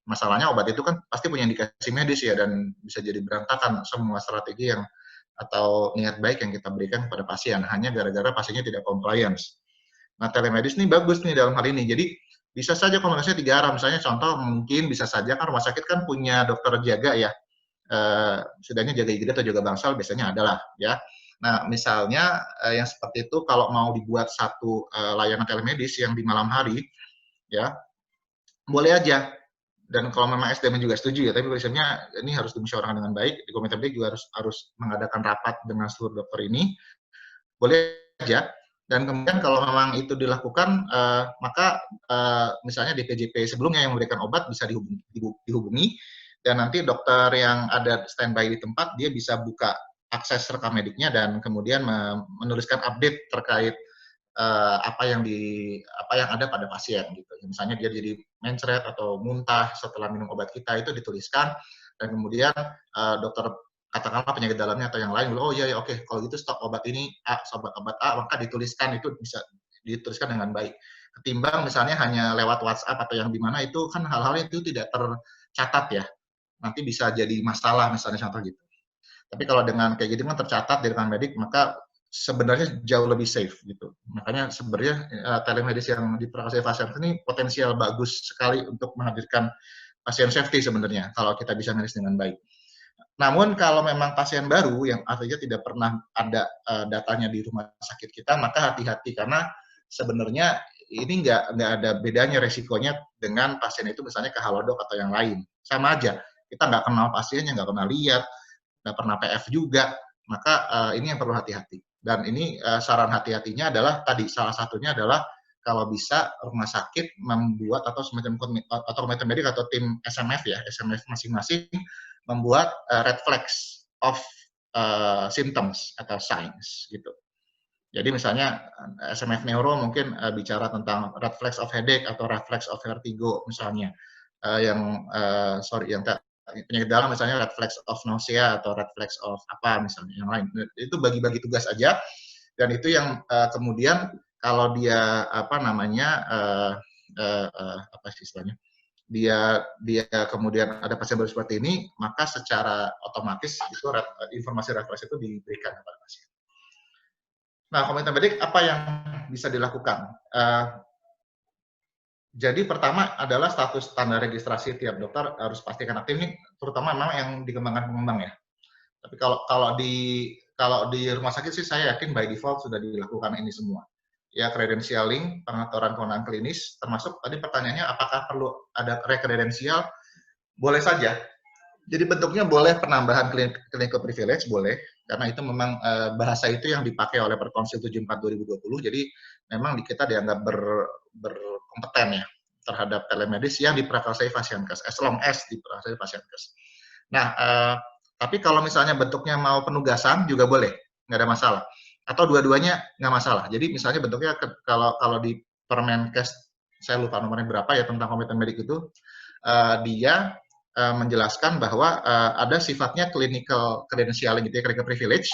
Masalahnya obat itu kan pasti punya indikasi medis ya, dan bisa jadi berantakan semua strategi atau niat baik yang kita berikan kepada pasien, hanya gara-gara pasiennya tidak compliance. Nah, telemedis ini bagus nih dalam hal ini. Jadi bisa saja komunikasinya 3 arah. Misalnya contoh mungkin bisa saja kan rumah sakit kan punya dokter jaga ya. Setidaknya jaga IGD atau jaga bangsal biasanya adalah ya. Nah, misalnya yang seperti itu kalau mau dibuat satu layanan telemedis yang di malam hari ya, boleh aja dan kalau memang SDM juga setuju ya, tapi prinsipnya ini harus dimusyawarahkan dengan baik. Di komite medik juga harus mengadakan rapat dengan seluruh dokter ini, boleh aja. Dan kemudian kalau memang itu dilakukan, maka misalnya DPJP sebelumnya yang memberikan obat bisa dihubungi, dan nanti dokter yang ada standby di tempat dia bisa buka akses rekam mediknya dan kemudian menuliskan update terkait apa yang ada pada pasien gitu. Misalnya dia jadi mencret atau muntah setelah minum obat kita, itu dituliskan, dan kemudian dokter katakanlah penyakit dalamnya atau yang lain, oh iya ya oke, kalau gitu stok obat ini obat A, maka dituliskan, itu bisa dituliskan dengan baik. Ketimbang misalnya hanya lewat WhatsApp atau yang di mana, itu kan hal-hal itu tidak tercatat ya, nanti bisa jadi masalah misalnya contoh gitu. Tapi kalau dengan kayak gitu kan tercatat di rekam medik, maka sebenarnya jauh lebih safe gitu. Makanya sebenarnya telemedicine yang dipakai pasien ini potensial bagus sekali untuk menghadirkan pasien safety sebenarnya kalau kita bisa manage dengan baik. Namun kalau memang pasien baru yang artinya tidak pernah ada datanya di rumah sakit kita, maka hati-hati karena sebenarnya ini nggak ada bedanya resikonya dengan pasien itu misalnya ke Halodoc atau yang lain. Sama aja, kita nggak kenal pasiennya, nggak pernah lihat, nggak pernah PF juga, maka ini yang perlu hati-hati. Dan ini saran hati-hatinya adalah tadi salah satunya adalah kalau bisa rumah sakit membuat atau semacam komite medik atau tim SMF ya, SMF masing-masing membuat red flags of symptoms atau signs gitu. Jadi misalnya SMF neuro mungkin bicara tentang red flags of headache atau red flags of vertigo misalnya, yang penyakit dalam misalnya red flags of nausea atau red flags of apa misalnya yang lain. Itu bagi-bagi tugas aja, dan itu yang kemudian kalau dia apa istilahnya, dia kemudian ada pasien baru seperti ini, maka secara otomatis itu informasi red flags itu diberikan kepada pasien. Nah, komite medik apa yang bisa dilakukan? Jadi pertama adalah status tanda registrasi tiap dokter harus pastikan aktif, ini terutama memang yang dikembangkan pengembang ya. Tapi kalau di rumah sakit sih saya yakin by default sudah dilakukan ini semua. Ya, credentialing, pengaturan kewenangan klinis, termasuk tadi pertanyaannya apakah perlu ada rekredensial? Boleh saja. Jadi bentuknya boleh penambahan clinical privilege, boleh, karena itu memang bahasa itu yang dipakai oleh Perkonsil 74 2020. Jadi memang kita dianggap berkompeten ya terhadap telemedis yang diprakarsai Fasiankes, as long as diprakarsai Fasiankes. Nah, tapi kalau misalnya bentuknya mau penugasan juga boleh, nggak ada masalah. Atau dua-duanya nggak masalah. Jadi misalnya bentuknya kalau di Permenkes, saya lupa nomornya berapa ya tentang komite medik itu, dia menjelaskan bahwa ada sifatnya clinical credentialing gitu ya, clinical privilege,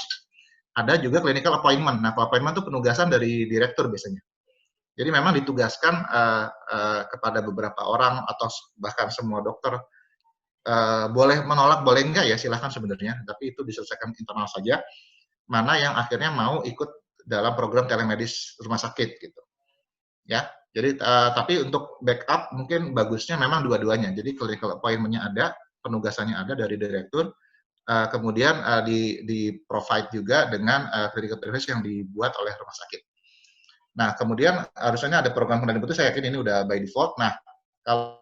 ada juga clinical appointment. Nah, appointment itu penugasan dari direktur biasanya. Jadi memang ditugaskan kepada beberapa orang atau bahkan semua dokter, boleh menolak, boleh enggak ya, silahkan sebenarnya, tapi itu diselesaikan internal saja, mana yang akhirnya mau ikut dalam program telemedis rumah sakit gitu. Ya. Jadi tapi untuk backup mungkin bagusnya memang dua-duanya. Jadi clinical appointment-nya ada, penugasannya ada dari direktur, kemudian di provide juga dengan clinical privilege yang dibuat oleh rumah sakit. Nah, kemudian harusnya ada program pendampingan itu, saya yakin ini udah by default. Nah, kalau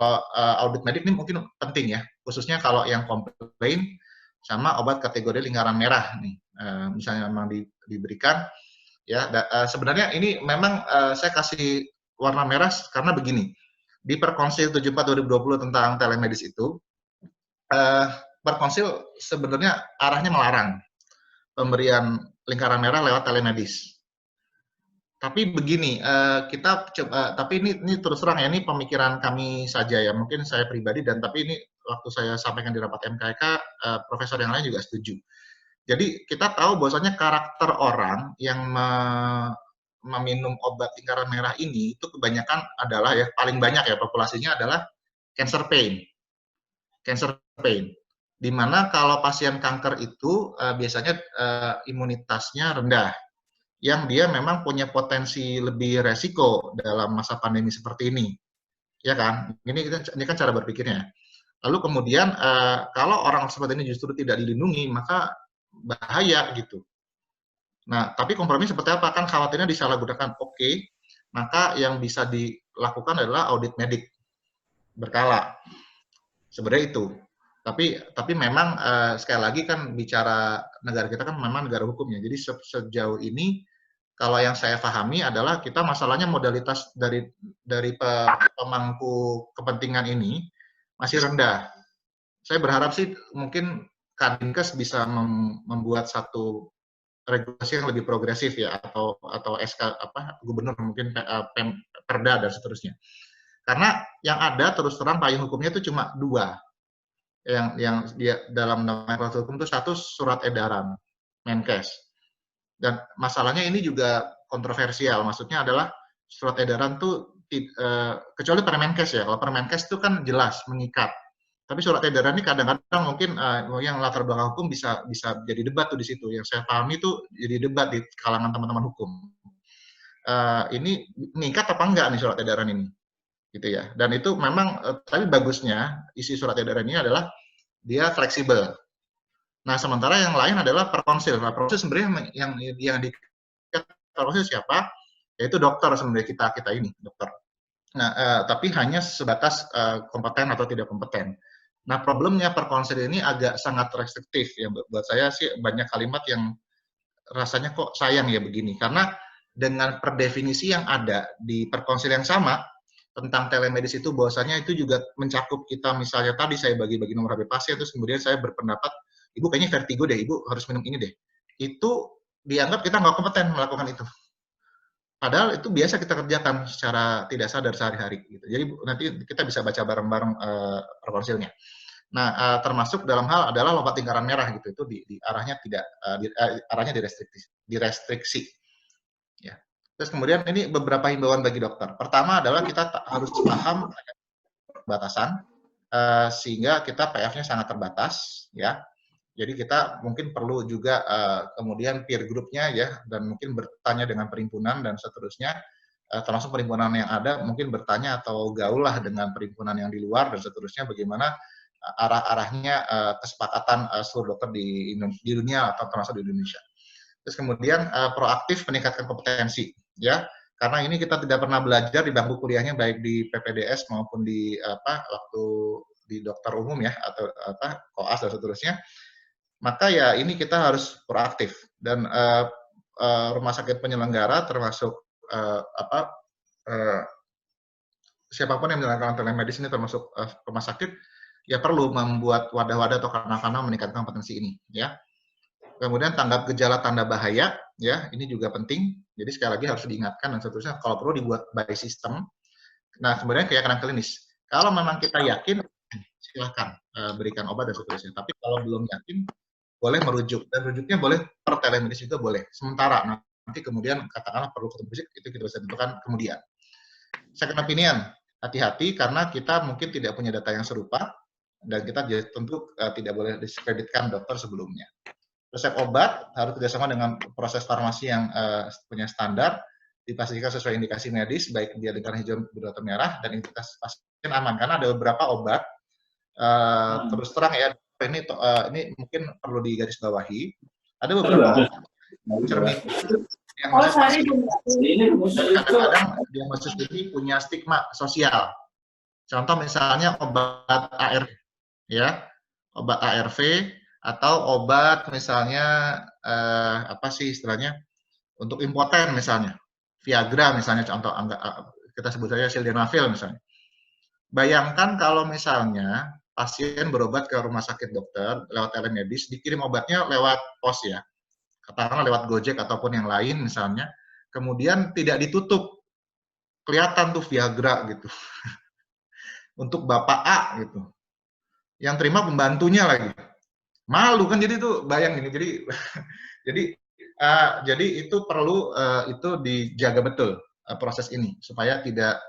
audit medik ini mungkin penting ya, khususnya kalau yang komplain sama obat kategori lingkaran merah nih, misalnya memang diberikan ya. Sebenarnya ini memang saya kasih warna merah karena begini, di Perkonsil 74 2020 tentang telemedis itu, Perkonsil sebenarnya arahnya melarang pemberian lingkaran merah lewat telemedis. Tapi begini, kita coba, tapi ini terus terang ya, ini pemikiran kami saja ya, mungkin saya pribadi, dan tapi ini waktu saya sampaikan di rapat MKK, profesor yang lain juga setuju. Jadi kita tahu bahwasanya karakter orang yang meminum obat lingkaran merah ini itu kebanyakan adalah ya, paling banyak ya populasinya adalah cancer pain, di mana kalau pasien kanker itu biasanya imunitasnya rendah, yang dia memang punya potensi lebih resiko dalam masa pandemi seperti ini, ya kan? Ini kan cara berpikirnya. Lalu kemudian kalau orang seperti ini justru tidak dilindungi, maka bahaya gitu. Nah, tapi kompromi seperti apa? Kan khawatirnya disalahgunakan. Oke, maka yang bisa dilakukan adalah audit medik berkala. Sebenarnya itu. Tapi memang sekali lagi kan bicara negara kita kan memang negara hukumnya. Jadi sejauh ini kalau yang saya pahami adalah kita masalahnya modalitas dari pemangku kepentingan ini masih rendah. Saya berharap sih mungkin Kadinkes bisa membuat satu regulasi yang lebih progresif ya, atau SK gubernur mungkin Perda dan seterusnya. Karena yang ada terus terang payung hukumnya itu cuma dua. Yang dia dalam nomenklatur hukum itu satu surat edaran Menkes. Dan masalahnya ini juga kontroversial. Maksudnya adalah surat edaran tuh kecuali Permenkes ya. Kalau Permenkes itu kan jelas mengikat. Tapi surat edaran ini kadang-kadang mungkin yang latar belakang hukum bisa jadi debat tuh di situ. Yang saya pahami itu jadi debat di kalangan teman-teman hukum. Ini mengikat apa enggak nih surat edaran ini? Gitu ya. Dan itu memang tapi bagusnya isi surat edaran ini adalah dia fleksibel. Nah, sementara yang lain adalah perkonsil. Nah, perkonsil sebenarnya yang di perkonsil siapa? Yaitu dokter sebenarnya kita ini, dokter. Nah, tapi hanya sebatas kompeten atau tidak kompeten. Nah, problemnya perkonsil ini agak sangat restriktif ya. Buat saya sih banyak kalimat yang rasanya kok sayang ya begini. Karena dengan perdefinisi yang ada di perkonsil yang sama tentang telemedis itu bahwasanya itu juga mencakup kita misalnya tadi saya bagi-bagi nomor HP pasien terus kemudian saya berpendapat ibu kayaknya vertigo deh, ibu harus minum ini deh. Itu dianggap kita nggak kompeten melakukan itu. Padahal itu biasa kita kerjakan secara tidak sadar sehari-hari. Gitu. Jadi nanti kita bisa baca bareng-bareng perkonsilnya. Nah, termasuk dalam hal adalah lompat lingkaran merah gitu. Itu di arahnya tidak arahnya direstriksi. Ya. Terus kemudian ini beberapa himbauan bagi dokter. Pertama adalah kita harus paham batasan sehingga kita PF-nya sangat terbatas ya. Jadi kita mungkin perlu juga kemudian peer group-nya ya dan mungkin bertanya dengan perhimpunan dan seterusnya termasuk perhimpunan yang ada mungkin bertanya atau gaul lah dengan perhimpunan yang di luar dan seterusnya bagaimana arah-arahnya kesepakatan seluruh dokter di dunia atau termasuk di Indonesia. Terus kemudian proaktif meningkatkan kompetensi ya karena ini kita tidak pernah belajar di bangku kuliahnya baik di PPDS maupun di waktu di dokter umum ya atau koas dan seterusnya. Maka ya ini kita harus proaktif dan rumah sakit penyelenggara termasuk siapapun yang menjalankan telemedicine ini termasuk rumah sakit ya perlu membuat wadah-wadah atau kanal-kanal meningkatkan kompetensi ini ya. Kemudian tanggap gejala tanda bahaya ya ini juga penting. Jadi sekali lagi harus diingatkan dan seterusnya kalau perlu dibuat by system. Nah kemudian keyakinan klinis. Kalau memang kita yakin silahkan berikan obat dan seterusnya. Tapi kalau belum yakin boleh merujuk dan rujuknya boleh per telemedicine juga boleh sementara nanti kemudian katakanlah perlu ketemu fisik itu kita bisa tentukan kemudian. Second opinion hati-hati karena kita mungkin tidak punya data yang serupa dan kita tentu tidak boleh diskreditkan dokter sebelumnya. Resep obat harus kerjasama dengan proses farmasi yang punya standar dipastikan sesuai indikasi medis baik dia lingkaran hijau biru atau merah dan identitas pasien aman karena ada beberapa obat terus terang ya ini mungkin perlu digarisbawahi. Ada beberapa cermin yang kadang-kadang diagnosis ini punya stigma sosial. Contoh misalnya obat ARV, ya, obat ARV atau obat misalnya apa sih istilahnya untuk impoten misalnya, Viagra misalnya contoh kita sebut saja sildenafil misalnya. Bayangkan kalau misalnya pasien berobat ke rumah sakit dokter lewat telemedis, dikirim obatnya lewat pos ya, katakanlah lewat Gojek ataupun yang lain misalnya, kemudian tidak ditutup, kelihatan tuh Viagra gitu, untuk Bapak A gitu, yang terima pembantunya lagi, malu kan jadi tuh bayang ini, jadi itu perlu itu dijaga betul proses ini supaya tidak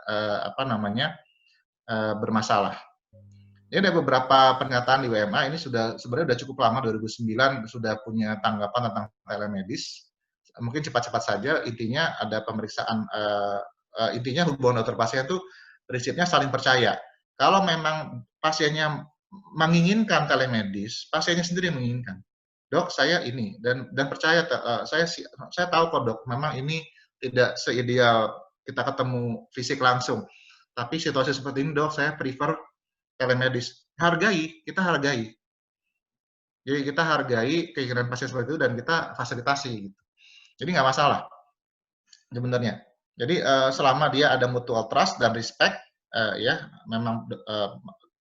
bermasalah. Ini ada beberapa pernyataan di WMA, ini sebenarnya sudah cukup lama, 2009 sudah punya tanggapan tentang telemedis. Mungkin cepat-cepat saja, intinya ada pemeriksaan, intinya hubungan dokter pasien itu prinsipnya saling percaya. Kalau memang pasiennya menginginkan telemedis, pasiennya sendiri menginginkan. Dok, saya ini, dan percaya, saya tahu kok dok, memang ini tidak seideal kita ketemu fisik langsung. Tapi situasi seperti ini dok, saya prefer telemedis. kita hargai. Jadi kita hargai keinginan pasien seperti itu dan kita fasilitasi gitu. Jadi nggak masalah sebenarnya. Jadi selama dia ada mutual trust dan respect, ya memang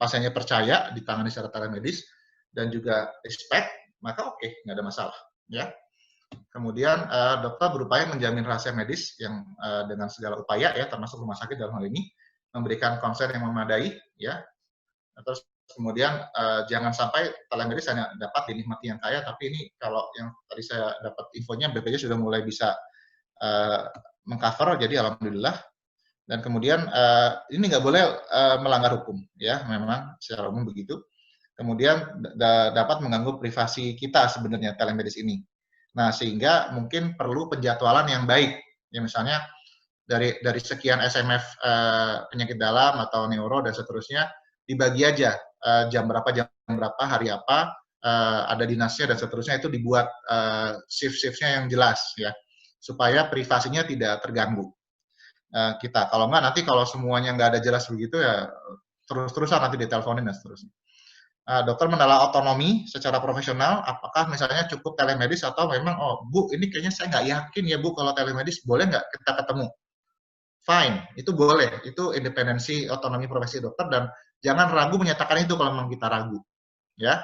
pasiennya percaya ditangani secara telemedis dan juga respect, maka oke, nggak ada masalah. Ya. Kemudian dokter berupaya menjamin rahasia medis yang dengan segala upaya ya, termasuk rumah sakit dalam hal ini memberikan konsen yang memadai, ya. Terus kemudian jangan sampai telemedis hanya dapat dinikmati yang kaya, tapi ini kalau yang tadi saya dapat infonya BPJS sudah mulai bisa mengcover, jadi alhamdulillah. Dan kemudian ini nggak boleh melanggar hukum, ya memang secara umum begitu. Kemudian dapat mengganggu privasi kita sebenarnya telemedis ini. Nah sehingga mungkin perlu penjadwalan yang baik, ya misalnya dari sekian SMF penyakit dalam atau neuro dan seterusnya dibagi aja jam berapa, hari apa, ada dinasnya dan seterusnya, itu dibuat shift-shiftnya yang jelas ya, supaya privasinya tidak terganggu kita. Kalau nggak nanti kalau semuanya nggak ada jelas begitu ya terus-terusan nanti diteleponin dan seterusnya. Dokter menelaah otonomi secara profesional, apakah misalnya cukup telemedis atau memang, oh Bu, ini kayaknya saya nggak yakin ya Bu kalau telemedis, boleh nggak kita ketemu? Fine, itu boleh, itu independensi otonomi profesi dokter dan jangan ragu menyatakan itu kalau memang kita ragu, ya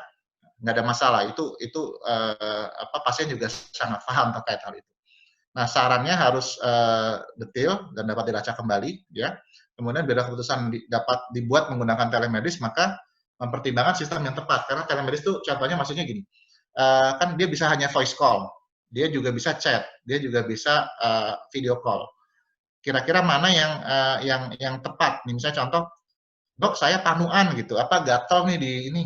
nggak ada masalah. Itu pasien juga sangat paham terkait hal itu. Nah sarannya harus detail dan dapat dilacak kembali, ya. Kemudian bila keputusan dapat dibuat menggunakan telemedis, maka mempertimbangkan sistem yang tepat, karena telemedis itu contohnya maksudnya gini, kan dia bisa hanya voice call, dia juga bisa chat, dia juga bisa video call. Kira-kira mana yang tepat? Nih, misalnya contoh, dok saya panuan gitu, apa gatal nih di ini.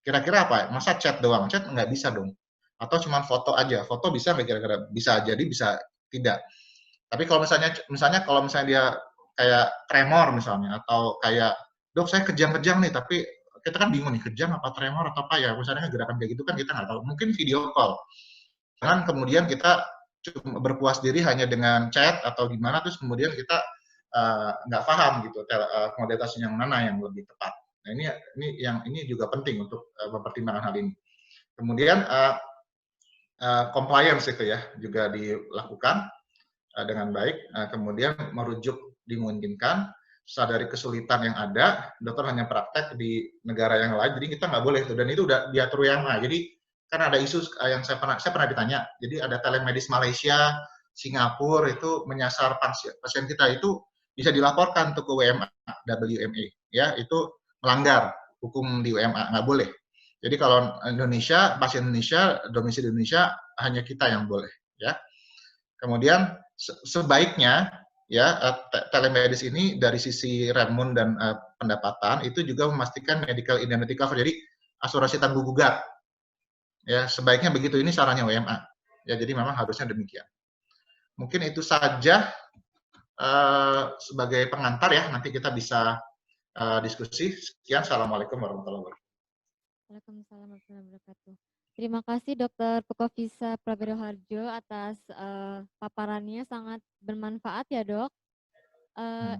Kira-kira apa? Masa chat doang? Chat nggak bisa dong. Atau cuma foto aja? Foto bisa nggak kira-kira? Bisa jadi, bisa tidak. Tapi kalau misalnya kalau misalnya dia kayak tremor misalnya, atau kayak, dok saya kejang-kejang nih, tapi kita kan bingung nih, kejang apa tremor atau apa ya, misalnya gerakan kayak gitu kan kita nggak tahu. Mungkin video call. Jangan kemudian kita cuma berpuas diri hanya dengan chat atau gimana, terus kemudian kita nggak paham gitu komoditas yang mana yang lebih tepat. Nah ini juga penting untuk mempertimbangkan hal ini. Kemudian compliance itu ya juga dilakukan dengan baik. Kemudian merujuk dimungkinkan. Sadari kesulitan yang ada, dokter hanya praktek di negara yang lain, jadi kita nggak boleh itu. Dan itu udah diatur UMA. Jadi kan ada isu yang saya pernah ditanya. Jadi ada telemedis Malaysia, Singapura itu menyasar pasien kita, itu bisa dilaporkan untuk ke WMA, ya itu melanggar hukum di WMA, nggak boleh. Jadi kalau Indonesia, pasien Indonesia, domisili Indonesia, hanya kita yang boleh, ya. Kemudian sebaiknya ya telemedis ini dari sisi remun dan pendapatan itu juga memastikan medical indemnity cover, jadi asuransi tangguh gugat. Ya, sebaiknya begitu, ini sarannya WMA. Ya, jadi memang harusnya demikian. Mungkin itu saja sebagai pengantar ya, nanti kita bisa diskusi. Sekian, Assalamualaikum warahmatullahi wabarakatuh. Waalaikumsalam warahmatullahi wabarakatuh. Terima kasih Dr. Pukofisa Prabedoharjo atas paparannya, sangat bermanfaat ya Dok.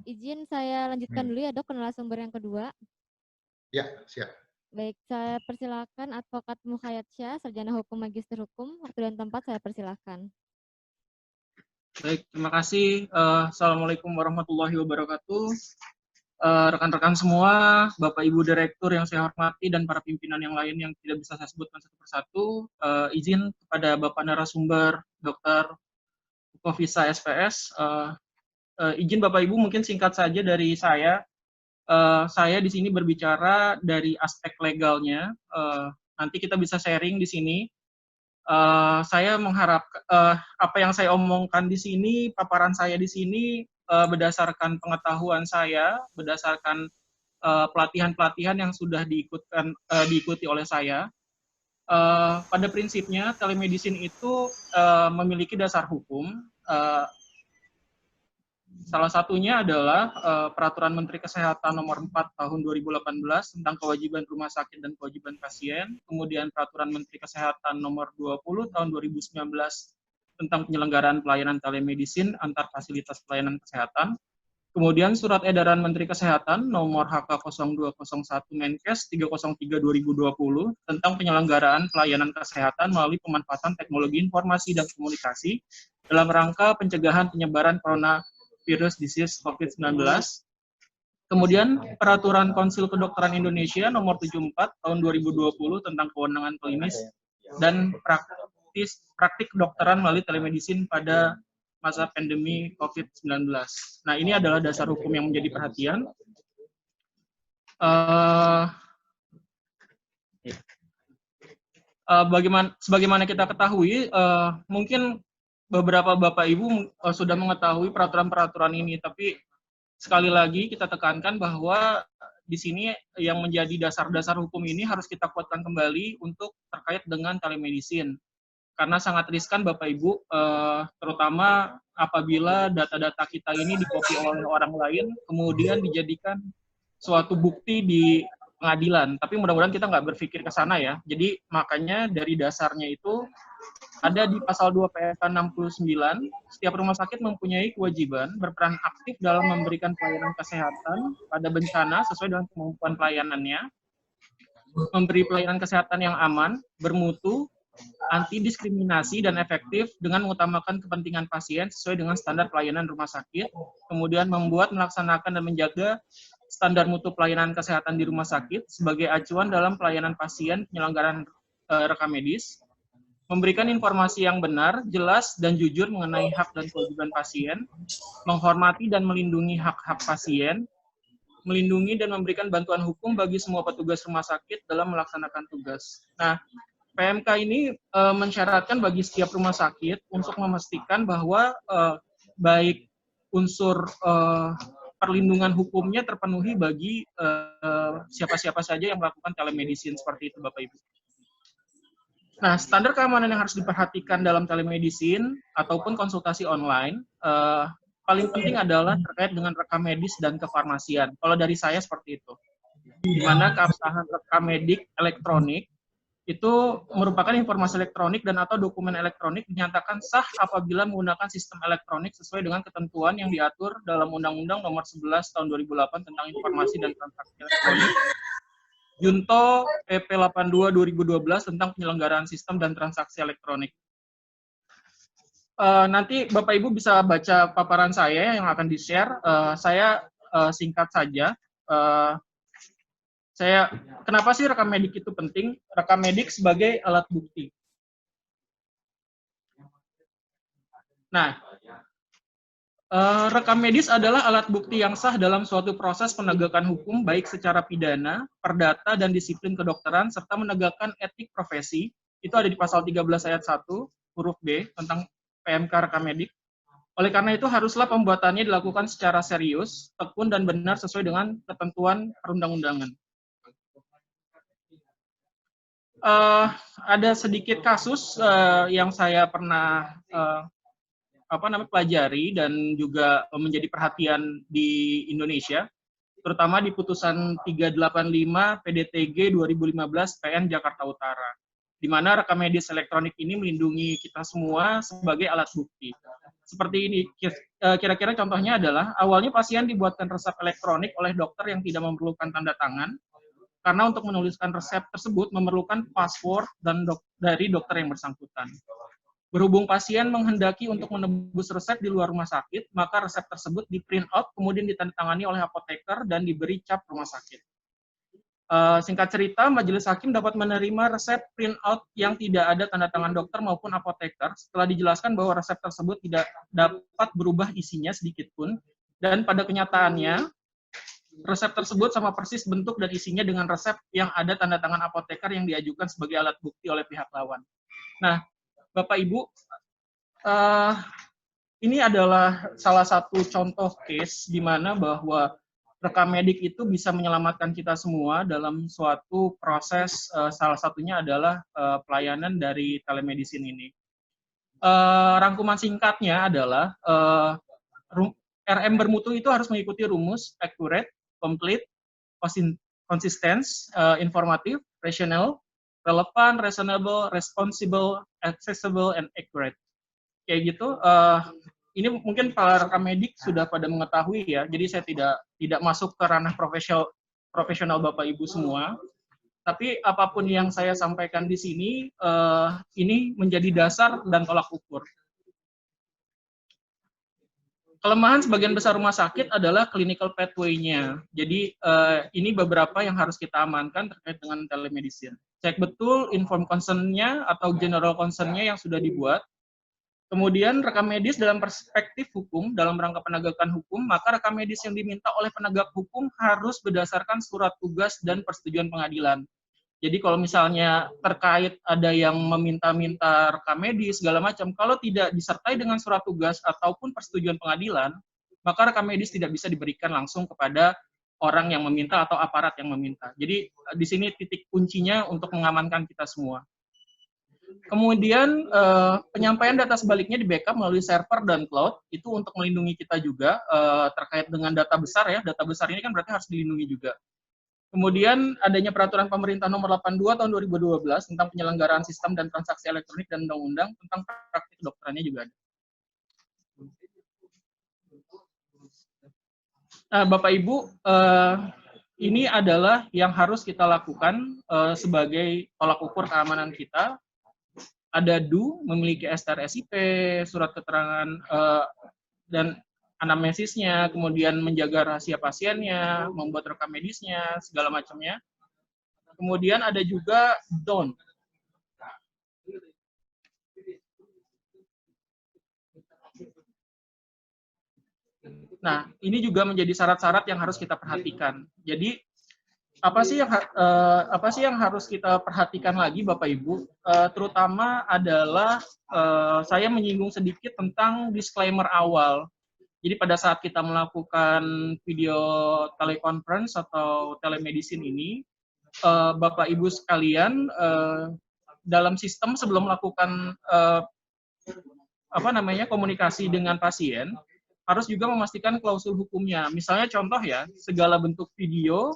Izin saya lanjutkan dulu ya Dok ke narasumber yang kedua. Ya, siap. Baik, saya persilakan Advokat Mukhayat Syah, Sarjana Hukum, Magister Hukum. Waktu dan tempat saya persilakan. Baik, terima kasih. Assalamualaikum warahmatullahi wabarakatuh. Rekan-rekan semua, Bapak Ibu Direktur yang saya hormati, dan para pimpinan yang lain yang tidak bisa saya sebutkan satu persatu, izin kepada Bapak narasumber Dr. Pukofisa SPS, izin Bapak Ibu mungkin singkat saja dari saya. Saya di sini berbicara dari aspek legalnya. Nanti kita bisa sharing di sini. Saya mengharap apa yang saya omongkan di sini, paparan saya di sini berdasarkan pengetahuan saya, berdasarkan pelatihan-pelatihan yang sudah diikuti oleh saya. Pada prinsipnya telemedicine itu memiliki dasar hukum. Salah satunya adalah Peraturan Menteri Kesehatan Nomor 4 Tahun 2018 tentang kewajiban rumah sakit dan kewajiban pasien, kemudian Peraturan Menteri Kesehatan Nomor 20 Tahun 2019 tentang penyelenggaraan pelayanan telemedicine antar fasilitas pelayanan kesehatan, Kemudian Surat Edaran Menteri Kesehatan nomor HK0201 Menkes 303/2020 tentang penyelenggaraan pelayanan kesehatan melalui pemanfaatan teknologi informasi dan komunikasi dalam rangka pencegahan penyebaran coronavirus disease COVID-19. Kemudian Peraturan Konsil Kedokteran Indonesia nomor 74 tahun 2020 tentang kewenangan klinis dan praktik kedokteran melalui telemedicine pada masa pandemi COVID-19. Nah, ini adalah dasar hukum yang menjadi perhatian. Sebagaimana kita ketahui, mungkin beberapa Bapak Ibu sudah mengetahui peraturan-peraturan ini, tapi sekali lagi kita tekankan bahwa di sini yang menjadi dasar-dasar hukum ini harus kita kuatkan kembali untuk terkait dengan telemedicine. Karena sangat riskan Bapak Ibu, terutama apabila data-data kita ini di-copy oleh orang lain, kemudian dijadikan suatu bukti di pengadilan. Tapi mudah-mudahan kita nggak berpikir ke sana ya. Jadi makanya dari dasarnya itu ada di pasal 2 PMK 69, setiap rumah sakit mempunyai kewajiban berperan aktif dalam memberikan pelayanan kesehatan pada bencana sesuai dengan kemampuan pelayanannya, memberi pelayanan kesehatan yang aman, bermutu, anti diskriminasi dan efektif dengan mengutamakan kepentingan pasien sesuai dengan standar pelayanan rumah sakit, kemudian membuat, melaksanakan dan menjaga standar mutu pelayanan kesehatan di rumah sakit sebagai acuan dalam pelayanan pasien penyelenggaraan rekam medis, memberikan informasi yang benar, jelas, dan jujur mengenai hak dan kewajiban pasien, menghormati dan melindungi hak-hak pasien, melindungi dan memberikan bantuan hukum bagi semua petugas rumah sakit dalam melaksanakan tugas. Nah, PMK ini mensyaratkan bagi setiap rumah sakit untuk memastikan bahwa baik unsur perlindungan hukumnya terpenuhi bagi siapa-siapa saja yang melakukan telemedicine seperti itu, Bapak Ibu. Nah, standar keamanan yang harus diperhatikan dalam telemedicine ataupun konsultasi online paling penting adalah terkait dengan rekam medis dan kefarmasian. Kalau dari saya seperti itu, di mana keabsahan rekam medik elektronik itu merupakan informasi elektronik dan atau dokumen elektronik dinyatakan sah apabila menggunakan sistem elektronik sesuai dengan ketentuan yang diatur dalam Undang-Undang Nomor 11 Tahun 2008 tentang Informasi dan Transaksi Elektronik, Junto PP 82/2012 tentang penyelenggaraan sistem dan transaksi elektronik. Nanti Bapak Ibu bisa baca paparan saya yang akan di-share. Saya singkat saja. Kenapa sih rekam medik itu penting? Rekam medik sebagai alat bukti. Nah, rekam medis adalah alat bukti yang sah dalam suatu proses penegakan hukum, baik secara pidana, perdata, dan disiplin kedokteran, serta menegakkan etik profesi. Itu ada di pasal 13 ayat 1, huruf B, tentang PMK rekam medik. Oleh karena itu, haruslah pembuatannya dilakukan secara serius, tekun, dan benar sesuai dengan ketentuan perundang-undangan. Ada sedikit kasus yang saya pernah pelajari dan juga menjadi perhatian di Indonesia, terutama di putusan 385 PDTG 2015 PN Jakarta Utara, di mana rekam medis elektronik ini melindungi kita semua sebagai alat bukti. Seperti ini, kira-kira contohnya adalah, awalnya pasien dibuatkan resep elektronik oleh dokter yang tidak memerlukan tanda tangan, karena untuk menuliskan resep tersebut memerlukan password dari dokter yang bersangkutan. Berhubung pasien menghendaki untuk menebus resep di luar rumah sakit, maka resep tersebut di-print out, kemudian ditandatangani oleh apoteker dan diberi cap rumah sakit. Singkat cerita, majelis hakim dapat menerima resep print out yang tidak ada tanda tangan dokter maupun apoteker setelah dijelaskan bahwa resep tersebut tidak dapat berubah isinya sedikit pun, dan pada kenyataannya, resep tersebut sama persis bentuk dan isinya dengan resep yang ada tanda tangan apoteker yang diajukan sebagai alat bukti oleh pihak lawan. Nah, Bapak Ibu, ini adalah salah satu contoh case di mana bahwa rekam medik itu bisa menyelamatkan kita semua dalam suatu proses, salah satunya adalah pelayanan dari telemedicine ini. Rangkuman singkatnya adalah RM bermutu itu harus mengikuti rumus accurate, complete, consistent, informatif, rational, relevan, reasonable, responsible, accessible, and accurate. Kayak gitu. ini mungkin para rekan medik sudah pada mengetahui ya, jadi saya tidak masuk ke ranah profesional Bapak Ibu semua. Tapi apapun yang saya sampaikan di sini, ini menjadi dasar dan tolak ukur. Kelemahan sebagian besar rumah sakit adalah clinical pathway-nya. Jadi ini beberapa yang harus kita amankan terkait dengan telemedicine. Cek betul informed consent-nya atau general concern-nya yang sudah dibuat. Kemudian rekam medis dalam perspektif hukum, dalam rangka penegakan hukum, maka rekam medis yang diminta oleh penegak hukum harus berdasarkan surat tugas dan persetujuan pengadilan. Jadi kalau misalnya terkait ada yang meminta-minta rekam medis segala macam, kalau tidak disertai dengan surat tugas ataupun persetujuan pengadilan, maka rekam medis tidak bisa diberikan langsung kepada orang yang meminta atau aparat yang meminta. Jadi di sini titik kuncinya untuk mengamankan kita semua. Kemudian penyampaian data sebaliknya di backup melalui server dan cloud, itu untuk melindungi kita juga terkait dengan data besar ya. Data besar ini kan berarti harus dilindungi juga. Kemudian adanya peraturan pemerintah nomor 82 tahun 2012 tentang penyelenggaraan sistem dan transaksi elektronik dan undang-undang tentang praktik kedokterannya juga ada. Nah, Bapak Ibu, ini adalah yang harus kita lakukan sebagai tolak ukur keamanan kita. Ada DU, memiliki STR-SIP, surat keterangan dan anamnesisnya, kemudian menjaga rahasia pasiennya, membuat rekam medisnya, segala macamnya. Kemudian ada juga DON. Nah, ini juga menjadi syarat-syarat yang harus kita perhatikan. Jadi, apa sih yang harus kita perhatikan lagi, Bapak Ibu? Terutama adalah saya menyinggung sedikit tentang disclaimer awal. Jadi pada saat kita melakukan video teleconference atau telemedicine ini, Bapak Ibu sekalian, dalam sistem sebelum melakukan komunikasi dengan pasien, harus juga memastikan klausul hukumnya. Misalnya contoh ya, segala bentuk video,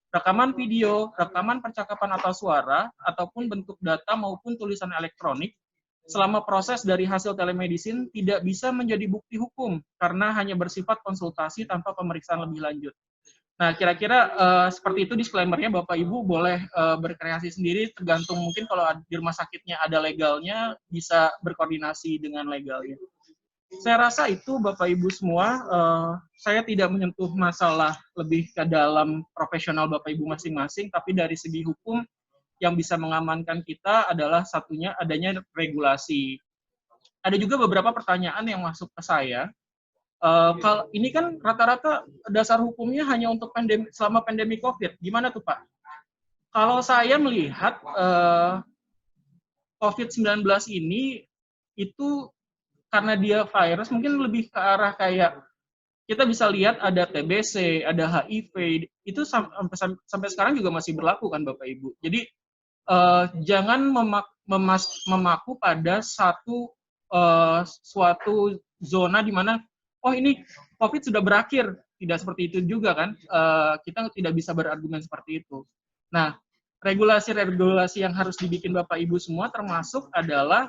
rekaman percakapan atau suara, ataupun bentuk data maupun tulisan elektronik, selama proses dari hasil telemedicine tidak bisa menjadi bukti hukum karena hanya bersifat konsultasi tanpa pemeriksaan lebih lanjut. Nah, kira-kira seperti itu disclaimer-nya. Bapak Ibu boleh berkreasi sendiri, tergantung mungkin kalau di rumah sakitnya ada legalnya, bisa berkoordinasi dengan legalnya. Saya rasa itu Bapak Ibu semua, saya tidak menyentuh masalah lebih ke dalam profesional Bapak Ibu masing-masing, tapi dari segi hukum, yang bisa mengamankan kita adalah satunya adanya regulasi. Ada juga beberapa pertanyaan yang masuk ke saya. Kalau ini kan rata-rata dasar hukumnya hanya untuk selama pandemi COVID. Gimana tuh Pak? Kalau saya melihat COVID-19 ini itu karena dia virus mungkin lebih ke arah kayak kita bisa lihat ada TBC, ada HIV, itu sampai sekarang juga masih berlaku kan Bapak Ibu. Jadi jangan memaku pada suatu zona di mana oh ini COVID sudah berakhir, tidak seperti itu juga kan, kita tidak bisa berargumen seperti itu. Nah, regulasi-regulasi yang harus dibikin Bapak Ibu semua termasuk adalah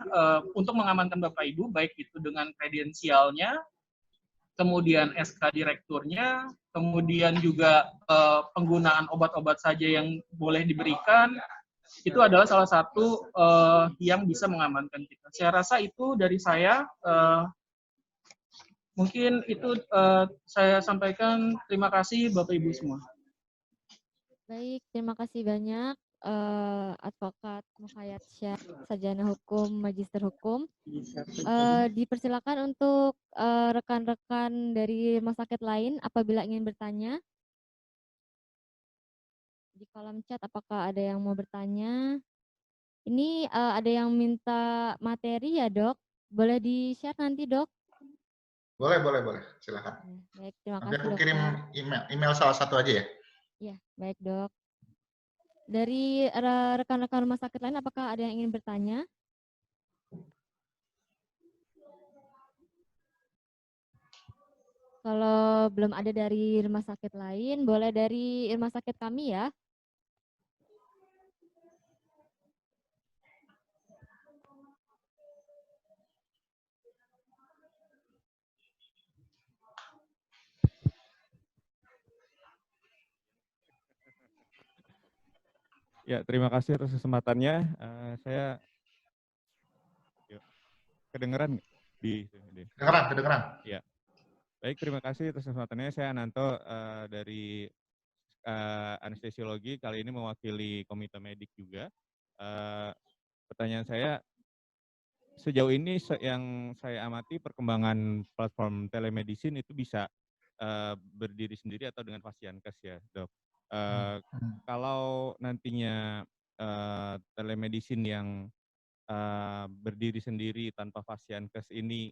untuk mengamankan Bapak Ibu, baik itu dengan kredensialnya, kemudian SK direkturnya, kemudian juga penggunaan obat-obat saja yang boleh diberikan, itu adalah salah satu yang bisa mengamankan kita. Saya rasa itu dari saya. Mungkin itu saya sampaikan. Terima kasih Bapak Ibu semua. Baik, terima kasih banyak Advokat Muhayyad Syah, Sarjana Hukum, Magister Hukum. Dipersilakan untuk rekan-rekan dari rumah sakit lain apabila ingin bertanya. Di kolom chat apakah ada yang mau bertanya? Ini ada yang minta materi ya Dok? Boleh di-share nanti Dok? Boleh. Silakan. Baik, terima Nanti kasih aku Dokter. kirim email salah satu aja ya. Iya, baik Dok. Dari rekan-rekan rumah sakit lain, apakah ada yang ingin bertanya? Kalau belum ada dari rumah sakit lain, boleh dari rumah sakit kami ya. Ya, terima kasih atas kesempatannya. Saya kedengeran nggak? Kedengeran, kedengeran. Ya, baik, terima kasih atas kesempatannya. Saya Ananto dari anestesiologi, kali ini mewakili komite medik juga. Pertanyaan saya, sejauh ini yang saya amati perkembangan platform telemedicine itu bisa berdiri sendiri atau dengan Pasienkes ya, Dok. Kalau nantinya telemedicine yang berdiri sendiri tanpa Pasienkes ini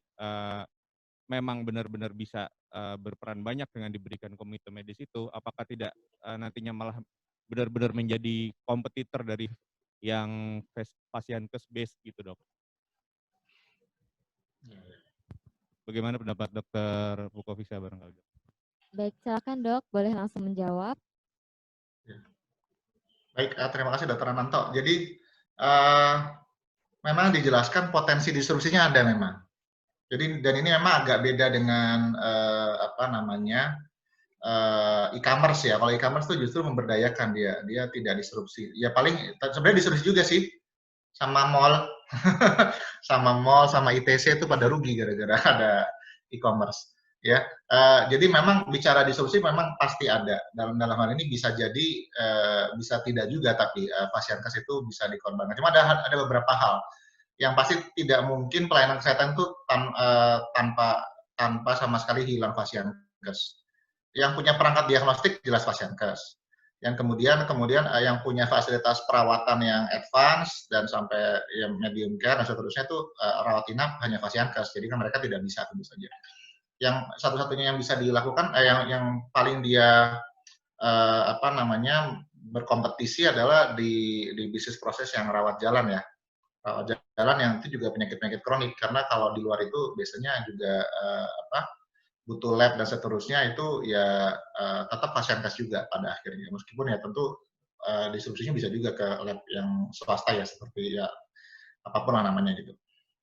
memang benar-benar bisa berperan banyak dengan diberikan komite medis itu, apakah tidak nantinya malah benar-benar menjadi kompetitor dari yang Pasienkes based gitu, Dok? Bagaimana pendapat Dokter Bukovisa barangkali? Baik, silakan Dok, boleh langsung menjawab. Baik, terima kasih Dokter Ananto. Jadi memang dijelaskan potensi disrupsinya ada memang. Jadi dan ini memang agak beda dengan e-commerce ya. Kalau e-commerce itu justru memberdayakan dia tidak disrupsi. Ya paling sebenarnya disrupsi juga sih sama mall, sama ITC itu pada rugi gara-gara ada e-commerce. Ya, jadi memang bicara disrupsi memang pasti ada. Dalam hal ini bisa jadi bisa tidak juga, tapi Pasienkes itu bisa dikorbankan. Cuma ada beberapa hal yang pasti tidak mungkin pelayanan kesehatan itu tanpa sama sekali hilang Pasienkes. Yang punya perangkat diagnostik jelas Pasienkes. Yang kemudian yang punya fasilitas perawatan yang advance dan sampai yang medium care dan seterusnya itu rawat inap hanya Pasienkes. Jadi kan mereka tidak bisa tentu saja. Yang satu-satunya yang bisa dilakukan yang paling dia berkompetisi adalah di bisnis proses yang rawat jalan ya. Rawat jalan yang itu juga penyakit-penyakit kronik, karena kalau di luar itu biasanya juga butuh lab dan seterusnya, itu ya tetap Pasienkes juga pada akhirnya, meskipun ya tentu disrupsinya bisa juga ke lab yang swasta ya, seperti ya apapun lah namanya gitu.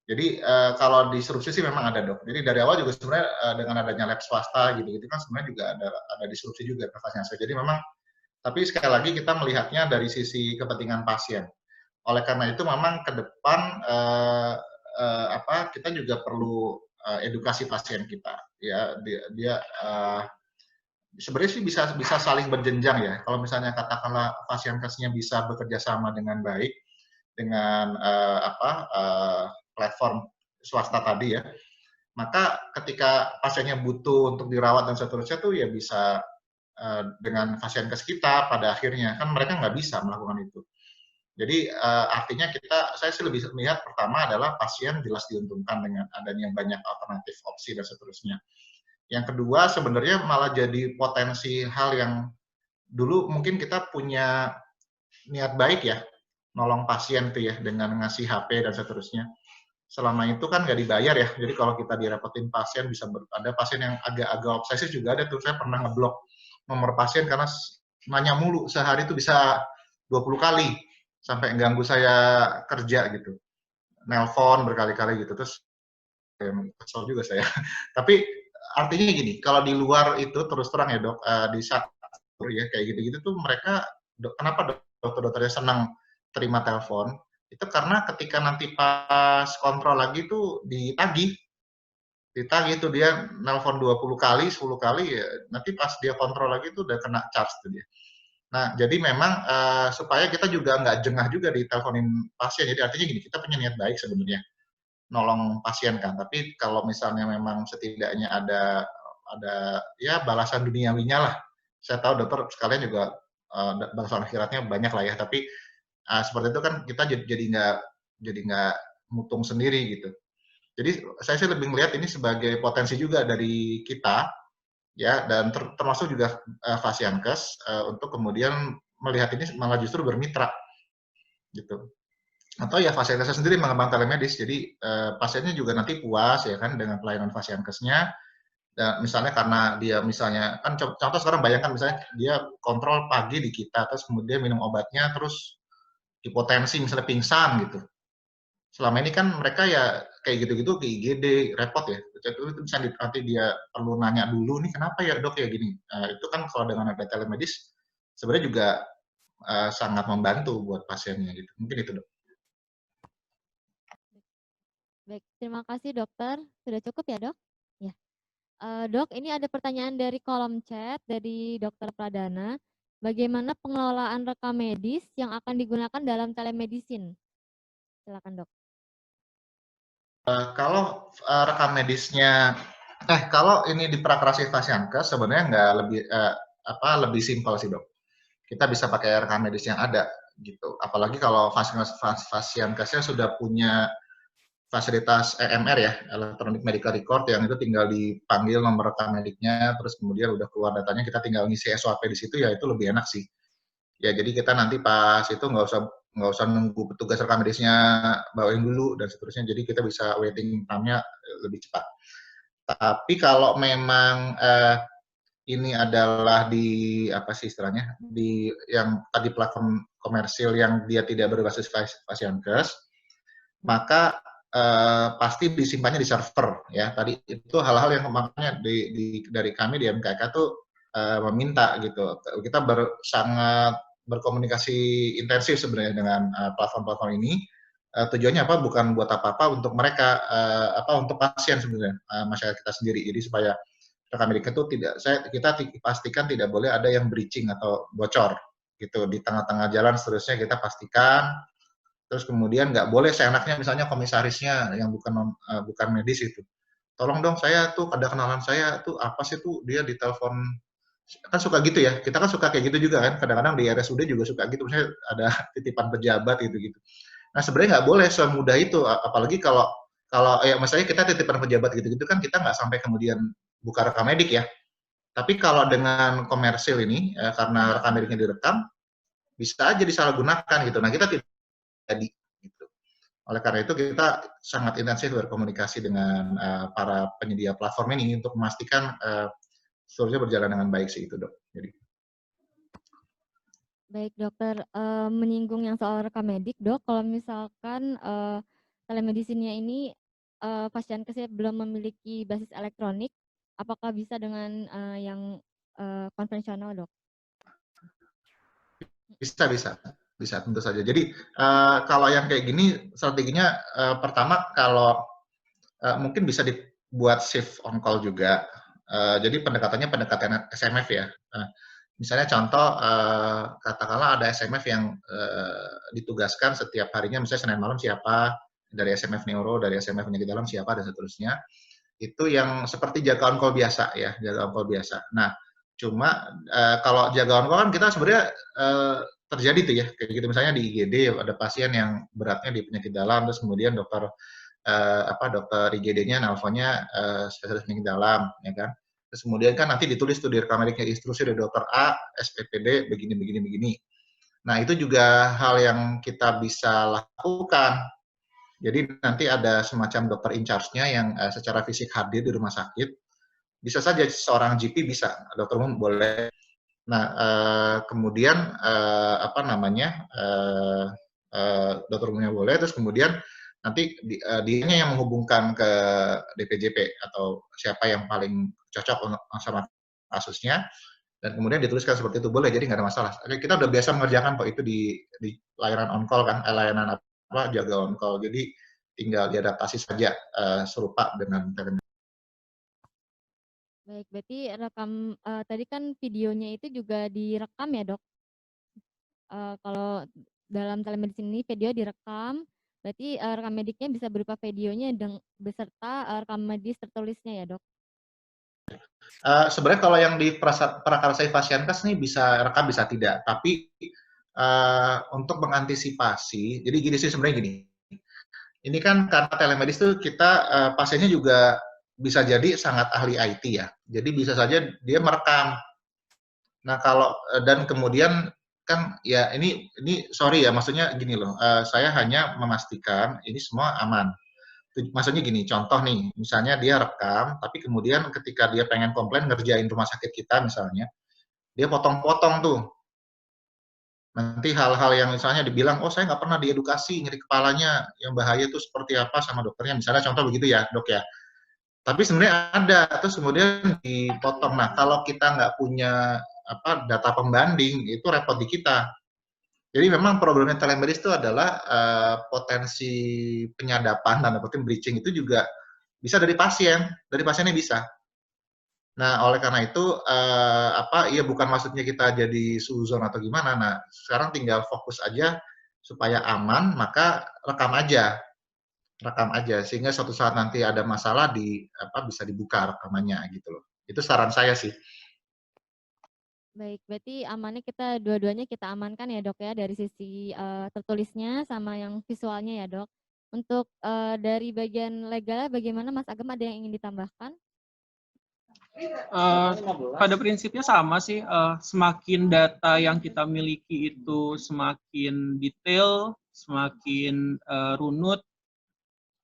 Jadi kalau disrupsi sih memang ada, Dok. Jadi dari awal juga sebenarnya dengan adanya lab swasta gitu kan sebenarnya juga ada disrupsi juga ke Pasienkes. Jadi memang, tapi sekali lagi kita melihatnya dari sisi kepentingan pasien. Oleh karena itu memang ke depan kita juga perlu edukasi pasien kita. Ya, dia sebenarnya sih bisa saling berjenjang ya. Kalau misalnya katakanlah Pasienkesnya bisa bekerja sama dengan baik dengan platform swasta tadi ya, maka ketika pasiennya butuh untuk dirawat dan seterusnya tuh ya bisa dengan Pasienkes kita pada akhirnya, kan mereka nggak bisa melakukan itu. Jadi artinya saya sih lebih melihat pertama adalah pasien jelas diuntungkan dengan adanya banyak alternatif opsi dan seterusnya. Yang kedua sebenarnya malah jadi potensi hal yang dulu mungkin kita punya niat baik ya, nolong pasien tuh ya dengan ngasih HP dan seterusnya. Selama itu kan nggak dibayar ya, jadi kalau kita direpotin pasien bisa ada pasien yang agak obsesif juga ada tuh. Saya pernah ngeblok nomor pasien karena nanya mulu, sehari itu bisa 20 kali sampai ganggu saya kerja gitu, nelpon berkali-kali gitu, terus kesel juga saya. Tapi artinya gini, kalau di luar itu terus terang ya Dok, di saat ya kayak gitu-gitu tuh mereka, kenapa dokter-dokternya senang terima telepon, itu karena ketika nanti pas kontrol lagi tuh ditagih tuh dia nelpon 20 kali, 10 kali ya, nanti pas dia kontrol lagi tuh udah kena charge tuh dia. Nah, jadi memang supaya kita juga nggak jengah juga diteleponin pasien. Jadi artinya gini, kita punya niat baik sebenarnya nolong pasien kan, tapi kalau misalnya memang setidaknya ada ya balasan duniawinya lah. Saya tahu dokter sekalian juga balasan akhiratnya banyak lah ya, tapi seperti itu kan kita jadi nggak mutung sendiri gitu. Jadi saya sih lebih melihat ini sebagai potensi juga dari kita ya, dan termasuk juga Pasienkes untuk kemudian melihat ini malah justru bermitra gitu. Atau ya Pasienkes sendiri mengembang telemedis, jadi pasiennya juga nanti puas ya kan dengan pelayanan Pasienkesnya. Misalnya karena dia misalnya kan contoh sekarang bayangkan misalnya dia kontrol pagi di kita, terus kemudian minum obatnya, terus hipotensi misalnya pingsan gitu. Selama ini kan mereka ya kayak gitu-gitu ke IGD, repot ya. Itu bisa nanti dia perlu nanya dulu, nih kenapa ya Dok ya gini. Itu kan kalau dengan ada telemedis, sebenarnya juga sangat membantu buat pasiennya gitu. Mungkin itu, Dok. Baik, terima kasih dokter. Sudah cukup ya dok? Ya. Dok, ini ada pertanyaan dari kolom chat dari Dokter Pradana. Bagaimana pengelolaan rekam medis yang akan digunakan dalam telemedicine? Silakan dok. Kalau rekam medisnya, kalau ini di Prakarsa Fasiankes sebenarnya nggak lebih simpel sih dok. Kita bisa pakai rekam medis yang ada gitu. Apalagi kalau Fasiankesnya sudah punya fasilitas EMR ya, Electronic Medical Record, yang itu tinggal dipanggil nomor rekam mediknya, terus kemudian udah keluar datanya, kita tinggal ngisi SOP di situ, ya itu lebih enak sih. Ya jadi kita nanti pas itu nggak usah nunggu petugas rekam medisnya bawain dulu dan seterusnya, jadi kita bisa waiting time-nya lebih cepat. Tapi kalau memang ini adalah di apa sih istilahnya, di yang tadi platform komersil yang dia tidak berbasis Fasiankes, maka pasti disimpannya di server ya. Tadi itu hal-hal yang makanya dari kami di MKK tuh meminta gitu. Kita sangat berkomunikasi intensif sebenarnya dengan platform-platform ini. Tujuannya apa? Bukan buat apa-apa, untuk mereka, untuk pasien sebenarnya, masyarakat kita sendiri. Jadi supaya rekam medik itu kita pastikan tidak boleh ada yang breaching atau bocor gitu di tengah-tengah jalan. Seterusnya kita pastikan. Terus kemudian nggak boleh seenaknya misalnya komisarisnya yang bukan medis itu, tolong dong saya tuh ada kenalan saya tuh apa sih tuh dia ditelepon, kan suka gitu ya, kita kan suka kayak gitu juga kan, kadang-kadang di RSUD juga suka gitu, misalnya ada titipan pejabat gitu. Nah sebenarnya nggak boleh semudah itu, apalagi kalau ya misalnya kita titipan pejabat gitu kan kita nggak sampai kemudian buka rekam medik ya, tapi kalau dengan komersil ini karena rekam mediknya direkam bisa aja disalahgunakan gitu. Nah kita tidak jadi gitu. Oleh karena itu kita sangat intensif berkomunikasi dengan para penyedia platform ini untuk memastikan seluruhnya berjalan dengan baik sih itu dok. Jadi. Baik dokter, menyinggung yang soal rekam medik dok, kalau misalkan telemedicine-nya ini Fasiankesnya belum memiliki basis elektronik, apakah bisa dengan yang konvensional dok? Bisa tentu saja. Jadi kalau yang kayak gini strateginya pertama kalau mungkin bisa dibuat shift on call juga. Jadi pendekatan SMF ya. Misalnya contoh katakanlah ada SMF yang ditugaskan setiap harinya, misalnya Senin malam siapa dari SMF neuro, dari SMF penyakit dalam siapa dan seterusnya. Itu yang seperti jaga on call biasa ya, jaga on call biasa. Nah, cuma kalau jaga on call kan kita sebenarnya terjadi tuh ya, kayak gitu misalnya di IGD ada pasien yang beratnya di penyakit dalam, terus kemudian dokter IGD-nya nelponnya spesialis penyakit dalam, ya kan. Terus kemudian kan nanti ditulis tuh di rekam mediknya instruksi dari dokter A, SPPD begini. Nah itu juga hal yang kita bisa lakukan. Jadi nanti ada semacam dokter in charge-nya yang secara fisik hadir di rumah sakit. Bisa saja seorang GP bisa, dokter umum boleh. Nah, kemudian dokter umumnya boleh, terus kemudian nanti dianya yang menghubungkan ke DPJP atau siapa yang paling cocok sama kasusnya, dan kemudian dituliskan seperti itu, boleh, jadi nggak ada masalah. Kita udah biasa mengerjakan kok itu di layanan on call kan, layanan jaga on call, jadi tinggal diadaptasi saja serupa dengan telemedicine. Baik, berarti tadi kan videonya itu juga direkam ya dok? Kalau dalam telemedicine ini video direkam, berarti rekam mediknya bisa berupa videonya beserta rekam medis tertulisnya ya dok? Sebenarnya kalau yang di Prakarsa Fasiankes nih bisa rekam bisa tidak, tapi untuk mengantisipasi, jadi gini sih sebenarnya gini, ini kan karena telemedis tuh kita pasiennya juga bisa jadi sangat ahli IT ya, jadi bisa saja dia merekam. Nah kalau dan kemudian kan ya ini sorry ya, maksudnya gini loh, saya hanya memastikan ini semua aman. Maksudnya gini, contoh nih, misalnya dia rekam, tapi kemudian ketika dia pengen komplain ngerjain rumah sakit kita misalnya, dia potong-potong tuh. Nanti hal-hal yang misalnya dibilang, oh saya nggak pernah diedukasi, nyeri kepalanya, yang bahaya itu seperti apa sama dokternya, misalnya contoh begitu ya dok ya. Tapi sebenarnya ada, terus kemudian dipotong. Nah kalau kita nggak punya data pembanding, itu repot di kita. Jadi memang problemnya telemedis itu adalah potensi penyadapan dan breaching itu juga bisa dari pasiennya bisa. Nah, oleh karena itu iya bukan maksudnya kita jadi suzon atau gimana. Nah, sekarang tinggal fokus aja supaya aman, maka rekam aja sehingga suatu saat nanti ada masalah bisa dibuka rekamannya gitu loh. Itu saran saya sih. Baik, berarti amannya kita dua-duanya kita amankan ya dok ya, dari sisi tertulisnya sama yang visualnya ya dok. Untuk dari bagian legal bagaimana Mas Agam, ada yang ingin ditambahkan? Pada prinsipnya sama sih, semakin data yang kita miliki itu semakin detail, semakin runut,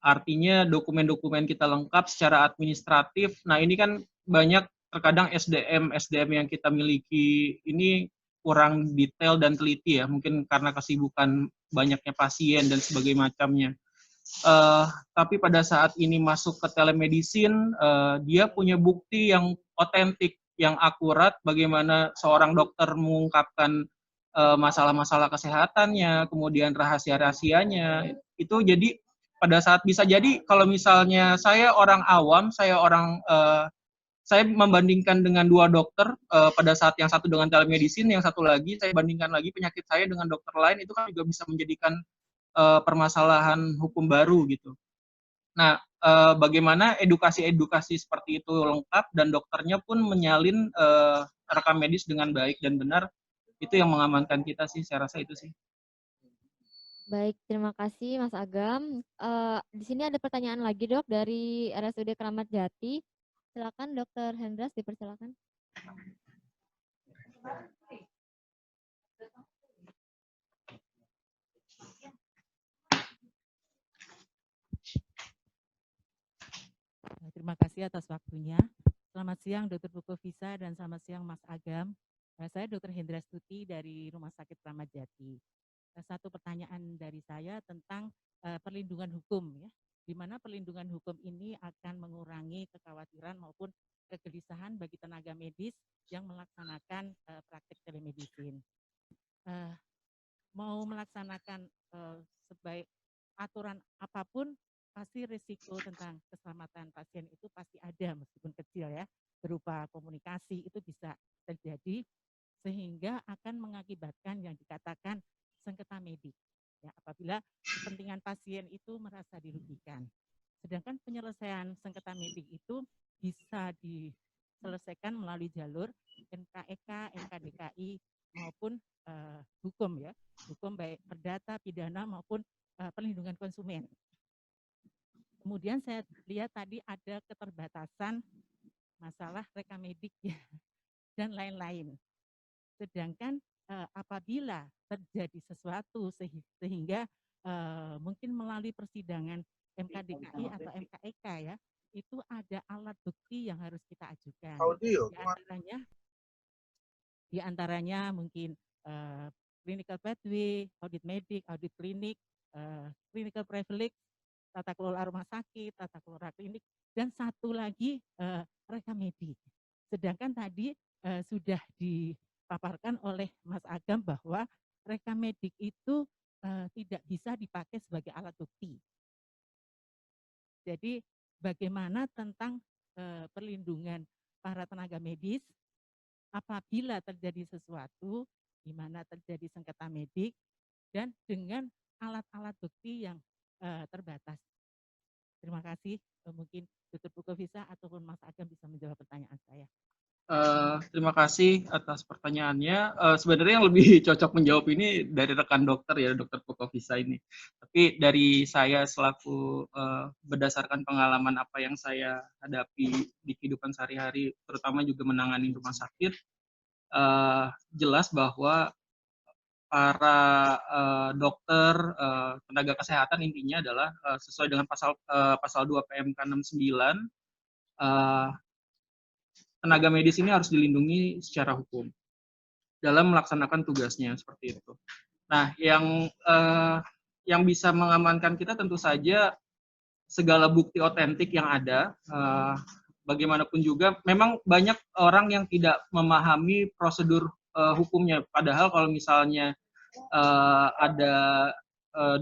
artinya dokumen-dokumen kita lengkap secara administratif. Nah ini kan banyak terkadang SDM yang kita miliki ini kurang detail dan teliti ya, mungkin karena kesibukan banyaknya pasien dan sebagainya macamnya. Tapi pada saat ini masuk ke telemedicine, dia punya bukti yang otentik, yang akurat, bagaimana seorang dokter mengungkapkan masalah-masalah kesehatannya, kemudian rahasia-rahasianya. Itu jadi pada saat bisa jadi kalau misalnya saya orang awam, saya membandingkan dengan dua dokter pada saat yang satu dengan telemedicine, yang satu lagi saya bandingkan lagi penyakit saya dengan dokter lain, itu kan juga bisa menjadikan permasalahan hukum baru gitu. Nah, bagaimana edukasi seperti itu lengkap dan dokternya pun menyalin rekam medis dengan baik dan benar, itu yang mengamankan kita sih, saya rasa itu sih. Baik, terima kasih Mas Agam. Di sini ada pertanyaan lagi dok dari RSUD Kramat Jati. Silakan Dr. Hendras, dipersilakan. Terima kasih atas waktunya. Selamat siang Dr. Bukovisa dan selamat siang Mas Agam. Saya Dr. Hendras Tuti dari Rumah Sakit Kramat Jati. Satu pertanyaan dari saya tentang perlindungan hukum ya, di mana perlindungan hukum ini akan mengurangi kekhawatiran maupun kegelisahan bagi tenaga medis yang melaksanakan praktik telemedicine. Mau melaksanakan sebaik aturan apapun, pasti risiko tentang keselamatan pasien itu pasti ada meskipun kecil ya, berupa komunikasi itu bisa terjadi sehingga akan mengakibatkan yang dikatakan sengketa medik ya, apabila kepentingan pasien itu merasa dirugikan. Sedangkan penyelesaian sengketa medik itu bisa diselesaikan melalui jalur NKEK, NKDKI maupun hukum ya, hukum baik perdata, pidana maupun perlindungan konsumen. Kemudian saya lihat tadi ada keterbatasan masalah rekam medik ya, dan lain-lain. Sedangkan apabila terjadi sesuatu sehingga mungkin melalui persidangan MKDKI atau MKEK ya, itu ada alat bukti yang harus kita ajukan. Di antaranya mungkin clinical pathway, audit medik, audit klinik, clinical privilege, tata kelola rumah sakit, tata kelola klinik, dan satu lagi rekam medik. Sedangkan tadi sudah dipaparkan oleh Mas Agam bahwa rekam medik itu tidak bisa dipakai sebagai alat bukti. Jadi bagaimana tentang perlindungan para tenaga medis apabila terjadi sesuatu di mana terjadi sengketa medik dan dengan alat-alat bukti yang terbatas. Terima kasih. Mungkin Dr. Bukovisa ataupun Mas Agam bisa menjawab pertanyaan saya. Terima kasih atas pertanyaannya. Sebenarnya yang lebih cocok menjawab ini dari rekan dokter ya, Dr. Bukovisa ini. Tapi dari saya selaku berdasarkan pengalaman apa yang saya hadapi di kehidupan sehari-hari, terutama juga menangani rumah sakit, jelas bahwa para dokter, tenaga kesehatan intinya adalah sesuai dengan pasal 2 PMK 69, tenaga medis ini harus dilindungi secara hukum dalam melaksanakan tugasnya seperti itu. Nah, yang bisa mengamankan kita tentu saja segala bukti otentik yang ada. Bagaimanapun juga, memang banyak orang yang tidak memahami prosedur hukumnya. Padahal kalau misalnya ada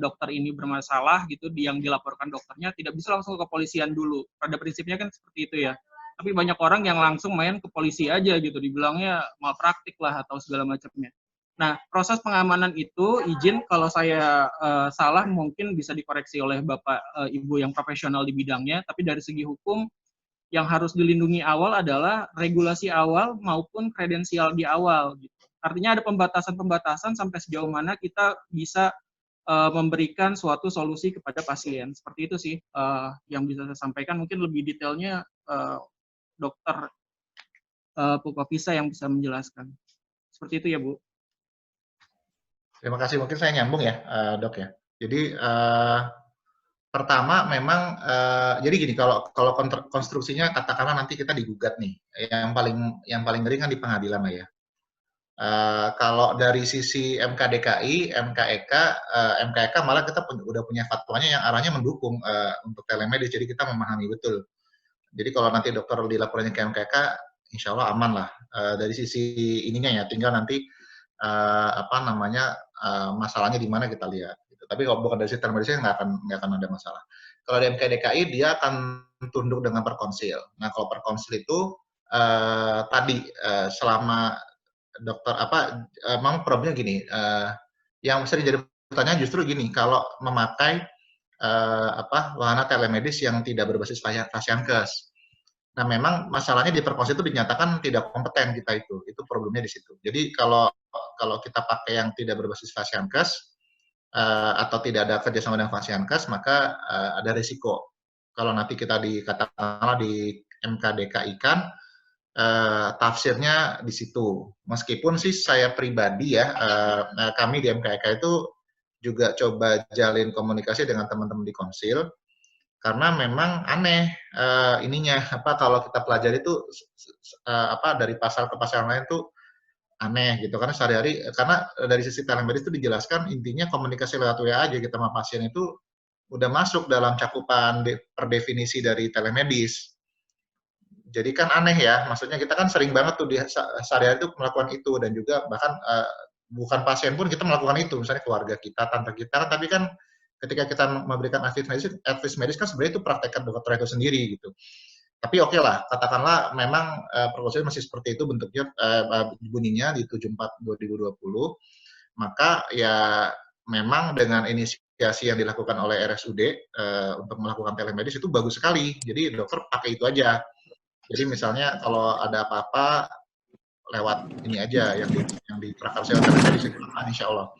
dokter ini bermasalah gitu, yang dilaporkan dokternya tidak bisa langsung ke kepolisian dulu. Pada prinsipnya kan seperti itu ya. Tapi banyak orang yang langsung main ke polisi aja gitu, dibilangnya malpraktik lah atau segala macamnya. Nah, proses pengamanan itu izin kalau saya salah mungkin bisa dikoreksi oleh Bapak Ibu yang profesional di bidangnya, tapi dari segi hukum yang harus dilindungi awal adalah regulasi awal maupun kredensial di awal gitu. Artinya ada pembatasan-pembatasan sampai sejauh mana kita bisa memberikan suatu solusi kepada pasien. Seperti itu sih yang bisa saya sampaikan. Mungkin lebih detailnya Dokter Pupavisa yang bisa menjelaskan. Seperti itu ya, Bu. Terima kasih. Mungkin saya nyambung ya, Dok ya. Jadi pertama memang jadi gini, kalau konstruksinya katakanlah nanti kita digugat nih, yang paling ngeri kan di pengadilan lah ya. Kalau dari sisi MKDKI, MKEK, MKEK malah kita udah punya fatwanya yang arahnya mendukung untuk telemedis, jadi kita memahami betul. Jadi kalau nanti dokter dilapornya ke MKEK, insya Allah aman lah. Dari sisi ininya ya, tinggal nanti masalahnya di mana kita lihat. Gitu. Tapi kalau bukan dari sisi telemedicine nggak akan ada masalah. Kalau di MKDKI dia akan tunduk dengan perkonsil. Nah kalau perkonsil itu selama dokter memang problemnya gini, yang sering jadi pertanyaan justru gini, kalau memakai wahana telemedis yang tidak berbasis Fasiankes. Nah, memang masalahnya di Perpos itu dinyatakan tidak kompeten kita itu problemnya di situ. Jadi kalau kita pakai yang tidak berbasis Fasiankes atau tidak ada kerjasama dengan Fasiankes, maka ada risiko. Kalau nanti kita katakanlah di MKDKI kan, tafsirnya di situ. Meskipun sih saya pribadi ya, kami di MKEK itu juga coba jalin komunikasi dengan teman-teman di konsil, karena memang aneh kalau kita pelajari itu dari pasal ke pasal lain tuh aneh gitu, karena sehari-hari, karena dari sisi telemedis itu dijelaskan intinya komunikasi lewat WA aja kita sama pasien itu udah masuk dalam cakupan per definisi dari telemedis. Jadi kan aneh ya, maksudnya kita kan sering banget tuh di sehari-hari itu melakukan itu, dan juga bahkan bukan pasien pun kita melakukan itu, misalnya keluarga kita, tante kita, tapi kan ketika kita memberikan advice medis kan sebenarnya itu praktekkan dokter itu sendiri gitu. Tapi oke lah, katakanlah memang proposal masih seperti itu bentuknya, bunyinya di 74/2020, maka ya memang dengan inisiasi yang dilakukan oleh RSUD untuk melakukan telemedis itu bagus sekali. Jadi dokter pakai itu aja. Jadi misalnya kalau ada apa-apa lewat ini aja yang di prakarsa telemedis itu aman insya Allah.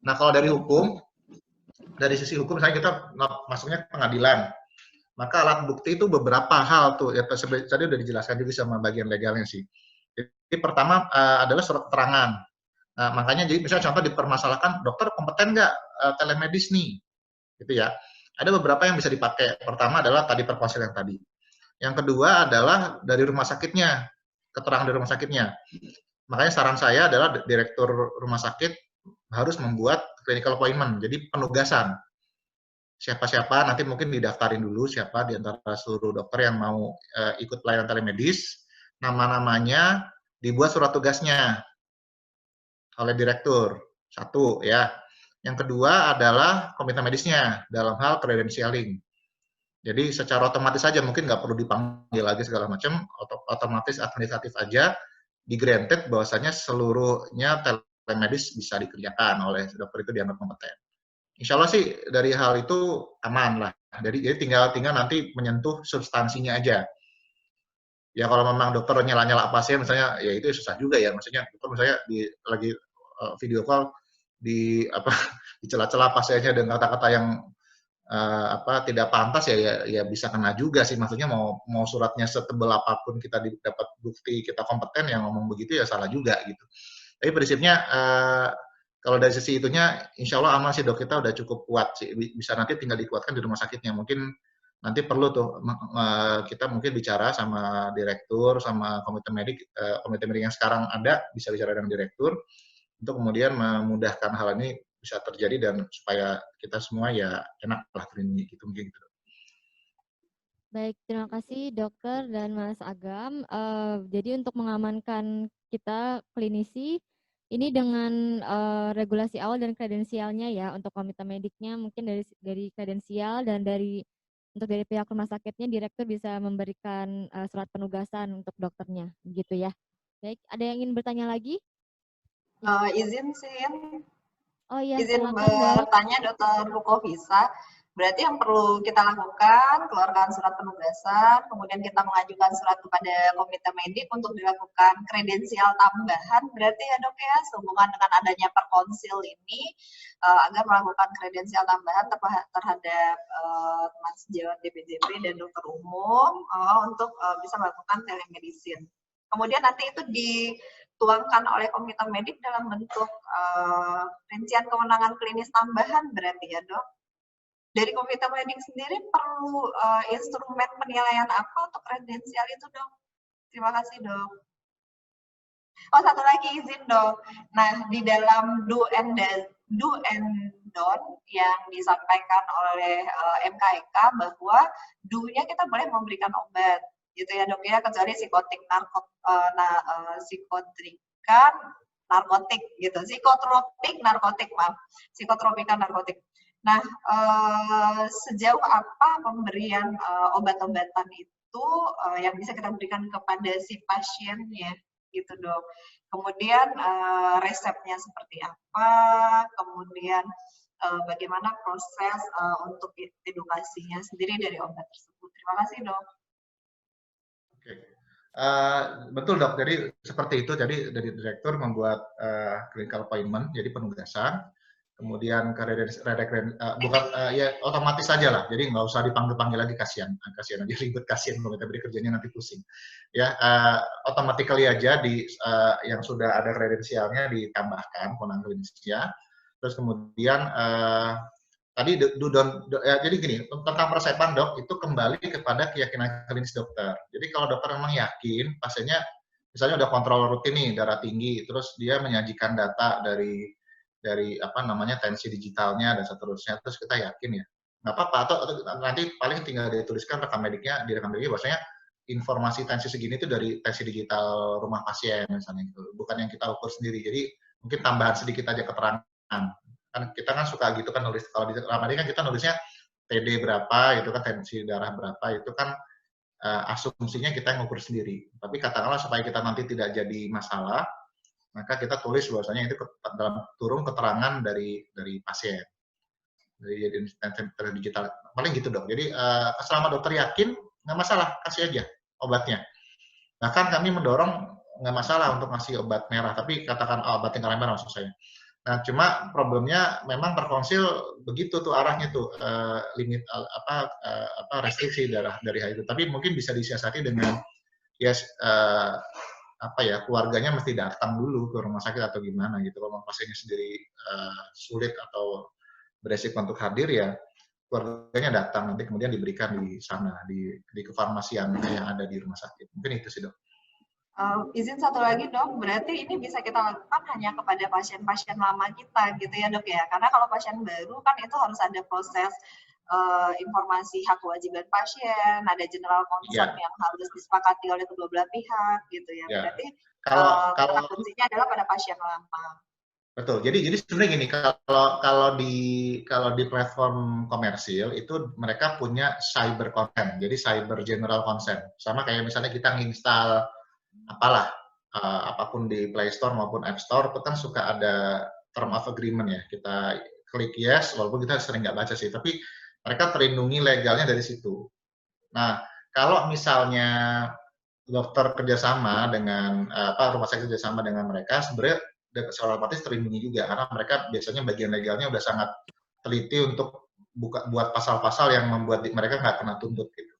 Nah kalau dari sisi hukum misalnya kita masuknya ke pengadilan, maka alat bukti itu beberapa hal tuh ya tadi udah dijelaskan juga sama bagian legalnya sih. Jadi pertama adalah surat keterangan. Nah, makanya jadi misalnya contoh dipermasalahkan, dokter kompeten nggak telemedis nih, gitu ya. Ada beberapa yang bisa dipakai. Pertama adalah tadi perkonsil yang tadi. Yang kedua adalah dari rumah sakitnya, keterangan dari rumah sakitnya. Makanya saran saya adalah direktur rumah sakit harus membuat clinical appointment, jadi penugasan. Siapa-siapa nanti mungkin didaftarin dulu siapa di antara seluruh dokter yang mau ikut pelayanan telemedis, nama-namanya dibuat surat tugasnya oleh direktur. Satu ya. Yang kedua adalah komite medisnya dalam hal credentialing. Jadi secara otomatis saja mungkin nggak perlu dipanggil lagi segala macam, otomatis administratif aja di granted bahwasanya seluruhnya telemedis bisa dikerjakan oleh dokter itu dianggap kompeten. Insya Allah sih dari hal itu aman lah. Jadi tinggal nanti menyentuh substansinya aja. Ya kalau memang dokter nyala-nyala pasien misalnya, ya itu susah juga ya. Maksudnya dokter misalnya lagi video call di celah-celah pasiennya dengan kata-kata yang tidak pantas ya bisa kena juga sih. Maksudnya mau suratnya setebal apapun kita dapat bukti kita kompeten, yang ngomong begitu ya salah juga gitu. Tapi prinsipnya kalau dari sisi itunya insya Allah aman sih dok, kita udah cukup kuat sih, bisa nanti tinggal dikuatkan di rumah sakitnya. Mungkin nanti perlu tuh kita mungkin bicara sama direktur, sama komite medik yang sekarang ada, bisa bicara dengan direktur untuk kemudian memudahkan hal ini bisa terjadi dan supaya kita semua ya enak lah terlindungi gitu mungkin gitu. Baik, terima kasih dokter dan Mas Agam. Jadi untuk mengamankan kita klinisi, Ini dengan regulasi awal dan kredensialnya ya, untuk komite mediknya mungkin dari kredensial dan untuk dari pihak rumah sakitnya direktur bisa memberikan surat penugasan untuk dokternya, begitu ya. Baik, ada yang ingin bertanya lagi? Izin Sin, Oh iya, izin silakan Dok. bertanya Dokter Rukovisa. Berarti yang perlu kita lakukan, keluarkan surat penugasan, kemudian kita mengajukan surat kepada komite medik untuk dilakukan kredensial tambahan, berarti ya dok ya, sehubungan dengan adanya perkonsil ini, agar melakukan kredensial tambahan terhadap teman sejawat DPJP dan dokter umum untuk bisa melakukan telemedicine. Kemudian nanti itu dituangkan oleh komite medik dalam bentuk rincian kewenangan klinis tambahan berarti ya dok. Dari komite medik sendiri perlu instrumen penilaian apa untuk kredensial itu dok? Terima kasih dok. Oh satu lagi izin dok. Nah di dalam do and don't yang disampaikan oleh MKEK bahwa do-nya kita boleh memberikan obat gitu ya dok ya, kecuali psikotropikan narkotik gitu, psikotropikan narkotik. Nah, sejauh apa pemberian obat-obatan itu yang bisa kita berikan kepada si pasiennya, gitu dok. Kemudian resepnya seperti apa, kemudian bagaimana proses untuk edukasinya sendiri dari obat tersebut. Terima kasih dok. Oke. Betul dok, jadi seperti itu. Jadi dari direktur membuat clinical appointment, jadi penugasan. Kemudian ya otomatis saja lah, jadi nggak usah dipanggil-panggil lagi, kasihan aja ribet, kasihan kalau kita beri kerjanya nanti pusing ya. Automatically aja yang sudah ada kredensialnya ditambahkan kewenangan klinisnya, terus kemudian tadi jadi gini, tentang persepan dok itu kembali kepada keyakinan klinis dokter. Jadi kalau dokter memang yakin pasiennya misalnya udah kontrol rutin nih, darah tinggi, terus dia menyajikan data dari apa namanya tensi digitalnya dan seterusnya, terus kita yakin ya nggak apa-apa, atau nanti paling tinggal dituliskan rekam mediknya, bahwasanya informasi tensi segini itu dari tensi digital rumah pasien misalnya gitu, bukan yang kita ukur sendiri. Jadi mungkin tambahan sedikit aja keterangan, kan kita kan suka gitu kan nulis, kalau di rekam medik kan kita nulisnya TD berapa itu kan, tensi darah berapa itu kan asumsinya kita yang ngukur sendiri. Tapi katakanlah supaya kita nanti tidak jadi masalah, maka kita tulis bahwasanya itu dalam turun keterangan dari pasien, dari digital, paling gitu dok. Jadi selama dokter yakin nggak masalah, kasih aja obatnya. Bahkan kami mendorong nggak masalah untuk ngasih obat merah, tapi katakan obat tingkat merah maksud saya. Nah cuma problemnya memang perkonsil begitu tuh arahnya tuh, limit restriksi darah dari hal itu. Tapi mungkin bisa disiasati dengan keluarganya mesti datang dulu ke rumah sakit atau gimana gitu. Kalau pasiennya sendiri sulit atau beresiko untuk hadir, ya keluarganya datang, nanti kemudian diberikan di sana, di kefarmasian yang ada di rumah sakit. Mungkin itu sih dok. Izin satu lagi dok, berarti ini bisa kita lakukan hanya kepada pasien-pasien lama kita gitu ya dok ya, karena kalau pasien baru kan itu harus ada proses informasi hak kewajiban pasien, ada general consent yang harus disepakati oleh kedua belah pihak gitu ya. Berarti kata kuncinya adalah pada pasien lama. Betul. Jadi sebenarnya gini, kalau di platform komersil itu mereka punya cyber consent, jadi cyber general consent. Sama kayak misalnya kita nginstal apalah apapun di Play Store maupun App Store, itu kan suka ada term of agreement ya. Kita klik yes, walaupun kita sering nggak baca sih, tapi mereka terlindungi legalnya dari situ. Nah, kalau misalnya dokter kerjasama dengan rumah sakit kerjasama dengan mereka, sebenarnya secara otomatis terlindungi juga, karena mereka biasanya bagian legalnya udah sangat teliti untuk buat pasal-pasal yang membuat mereka nggak kena tuntut gitu.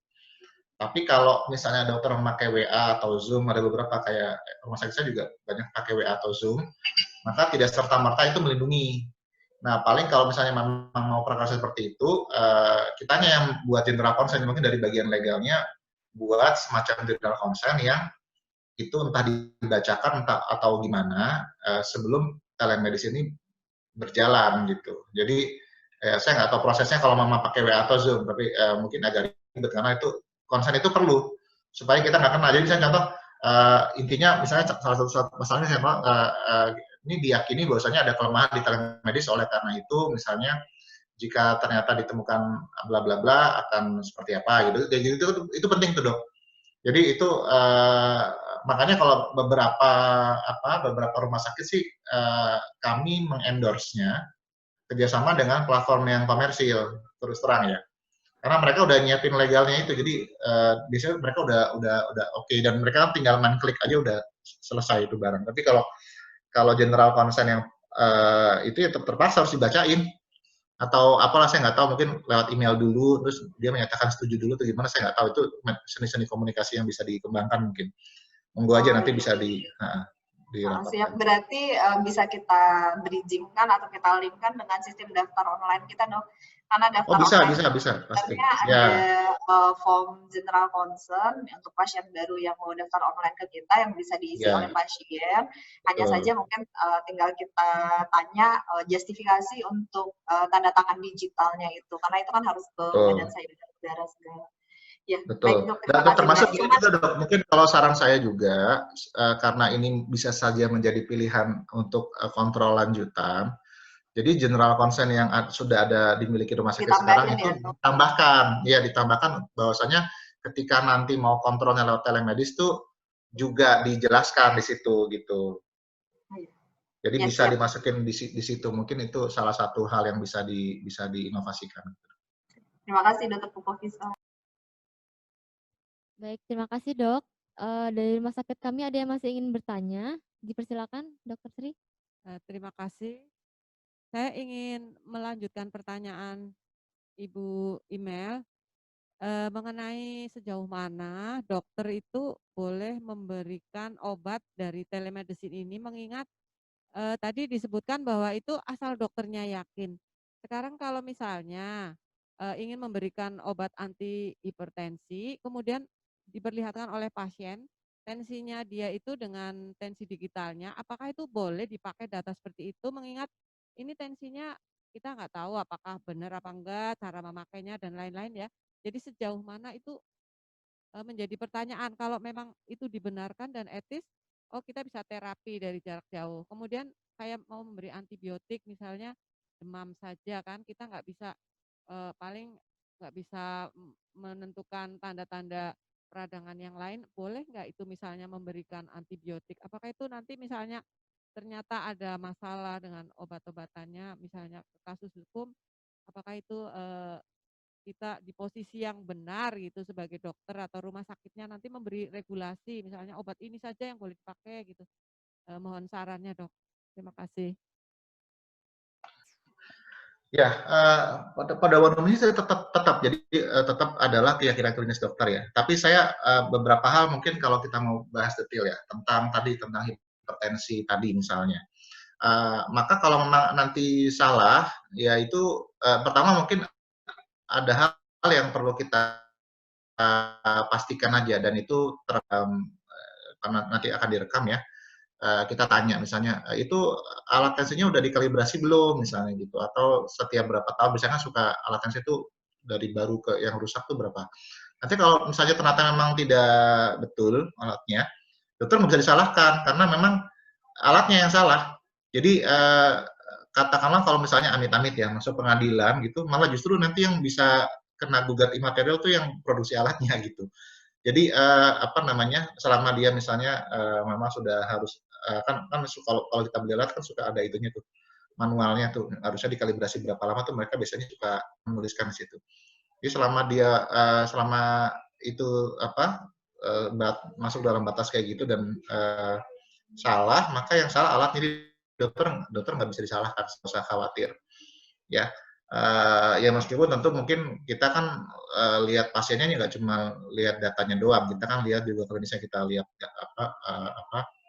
Tapi kalau misalnya dokter memakai WA atau Zoom, ada beberapa kayak rumah sakit saya juga banyak pakai WA atau Zoom, maka tidak serta-merta itu melindungi. Nah, paling kalau misalnya memang mau perkara seperti itu, kitanya yang buat general consent, mungkin dari bagian legalnya buat semacam general consent yang itu entah dibacakan atau gimana sebelum telemedicine ini berjalan gitu. Jadi saya nggak tahu prosesnya kalau mama pakai WA atau Zoom, tapi mungkin agak ribet karena itu consent itu perlu supaya kita nggak kena. Jadi misalnya contoh intinya misalnya salah satu masalahnya saya ini diyakini bahwasanya ada kelemahan di telemedis, oleh karena itu misalnya jika ternyata ditemukan bla bla bla akan seperti apa gitu. Jadi itu penting tuh dok. Jadi itu makanya kalau beberapa rumah sakit sih kami mengendorse-nya kerjasama dengan platform yang komersil, terus terang ya. Karena mereka udah nyiapin legalnya itu, jadi biasanya mereka udah oke, dan mereka kan tinggal klik aja udah selesai itu barang. Tapi kalau general consent yang itu ya terpaksa harus dibacain, atau apalah saya nggak tahu, mungkin lewat email dulu terus dia menyatakan setuju dulu atau gimana, saya nggak tahu. Itu seni-seni komunikasi yang bisa dikembangkan mungkin. Monggo aja nanti bisa dirapatkan. Siap, berarti bisa kita bridgingkan atau kita linkkan dengan sistem daftar online kita dok. Karena daftar online bisa pasti. Ada form general concern untuk pasien baru yang mau daftar online ke kita yang bisa diisi oleh pasien. Hanya saja mungkin tinggal kita tanya justifikasi untuk tanda tangan digitalnya itu, karena itu kan harus ke badan sayembara segala. Ya, betul. Baik, dan termasuk ini juga dok, mungkin kalau saran saya juga karena ini bisa saja menjadi pilihan untuk kontrol lanjutan. Jadi general consent yang sudah ada dimiliki rumah sakit sekarang itu ditambahkan bahwasanya ketika nanti mau kontrolnya lewat telemedis tuh juga dijelaskan di situ gitu. Jadi bisa dimasukin di situ. Mungkin itu salah satu hal yang bisa diinovasikan. Terima kasih Dr. Pupofisa. Baik, terima kasih dok. Dari rumah sakit kami ada yang masih ingin bertanya. Dipersilakan Dr. Sri. Terima kasih. Saya ingin melanjutkan pertanyaan Ibu Email mengenai sejauh mana dokter itu boleh memberikan obat dari telemedicine ini, mengingat tadi disebutkan bahwa itu asal dokternya yakin. Sekarang kalau misalnya ingin memberikan obat anti hipertensi, kemudian diperlihatkan oleh pasien tensinya dia itu dengan tensi digitalnya, apakah itu boleh dipakai data seperti itu, mengingat ini tensinya kita nggak tahu apakah benar apa enggak, cara memakainya dan lain-lain ya. Jadi sejauh mana itu menjadi pertanyaan. Kalau memang itu dibenarkan dan etis, kita bisa terapi dari jarak jauh. Kemudian saya mau memberi antibiotik misalnya demam saja kan, kita nggak bisa paling nggak bisa menentukan tanda-tanda peradangan yang lain. Boleh nggak itu misalnya memberikan antibiotik? Apakah itu nanti misalnya ternyata ada masalah dengan obat-obatannya, misalnya kasus hukum, apakah itu kita di posisi yang benar gitu sebagai dokter atau rumah sakitnya nanti memberi regulasi, misalnya obat ini saja yang boleh dipakai gitu. Mohon sarannya dok. Terima kasih. Ya, pada umumnya saya tetap jadi tetap adalah keyakinan klinis dokter ya. Tapi saya beberapa hal mungkin kalau kita mau bahas detail ya tentang hipertensi tadi misalnya. Maka kalau memang nanti salah, ya itu pertama mungkin ada hal yang perlu kita pastikan aja, dan itu karena nanti akan direkam ya. Kita tanya misalnya, itu alat tensinya udah dikalibrasi belum misalnya gitu, atau setiap berapa tahun, biasanya kan suka alat tensi itu dari baru ke yang rusak tuh berapa. Nanti kalau misalnya ternyata memang tidak betul alatnya, dokter nggak bisa disalahkan karena memang alatnya yang salah. Jadi katakanlah kalau misalnya amit-amit ya masuk pengadilan gitu, malah justru nanti yang bisa kena gugat imaterial tuh yang produksi alatnya gitu. Jadi selama dia misalnya memang sudah harus kan kalau kita beli alat kan suka ada itunya tuh, manualnya tuh harusnya dikalibrasi berapa lama tuh, mereka biasanya suka menuliskan di situ. Jadi selama itu masuk dalam batas kayak gitu dan salah, maka yang salah alat. Jadi dokter nggak bisa disalahkan, nggak usah khawatir ya. Ya meskipun tentu mungkin kita kan lihat pasiennya nggak cuma lihat datanya doang, kita kan lihat juga klinisnya, kita lihat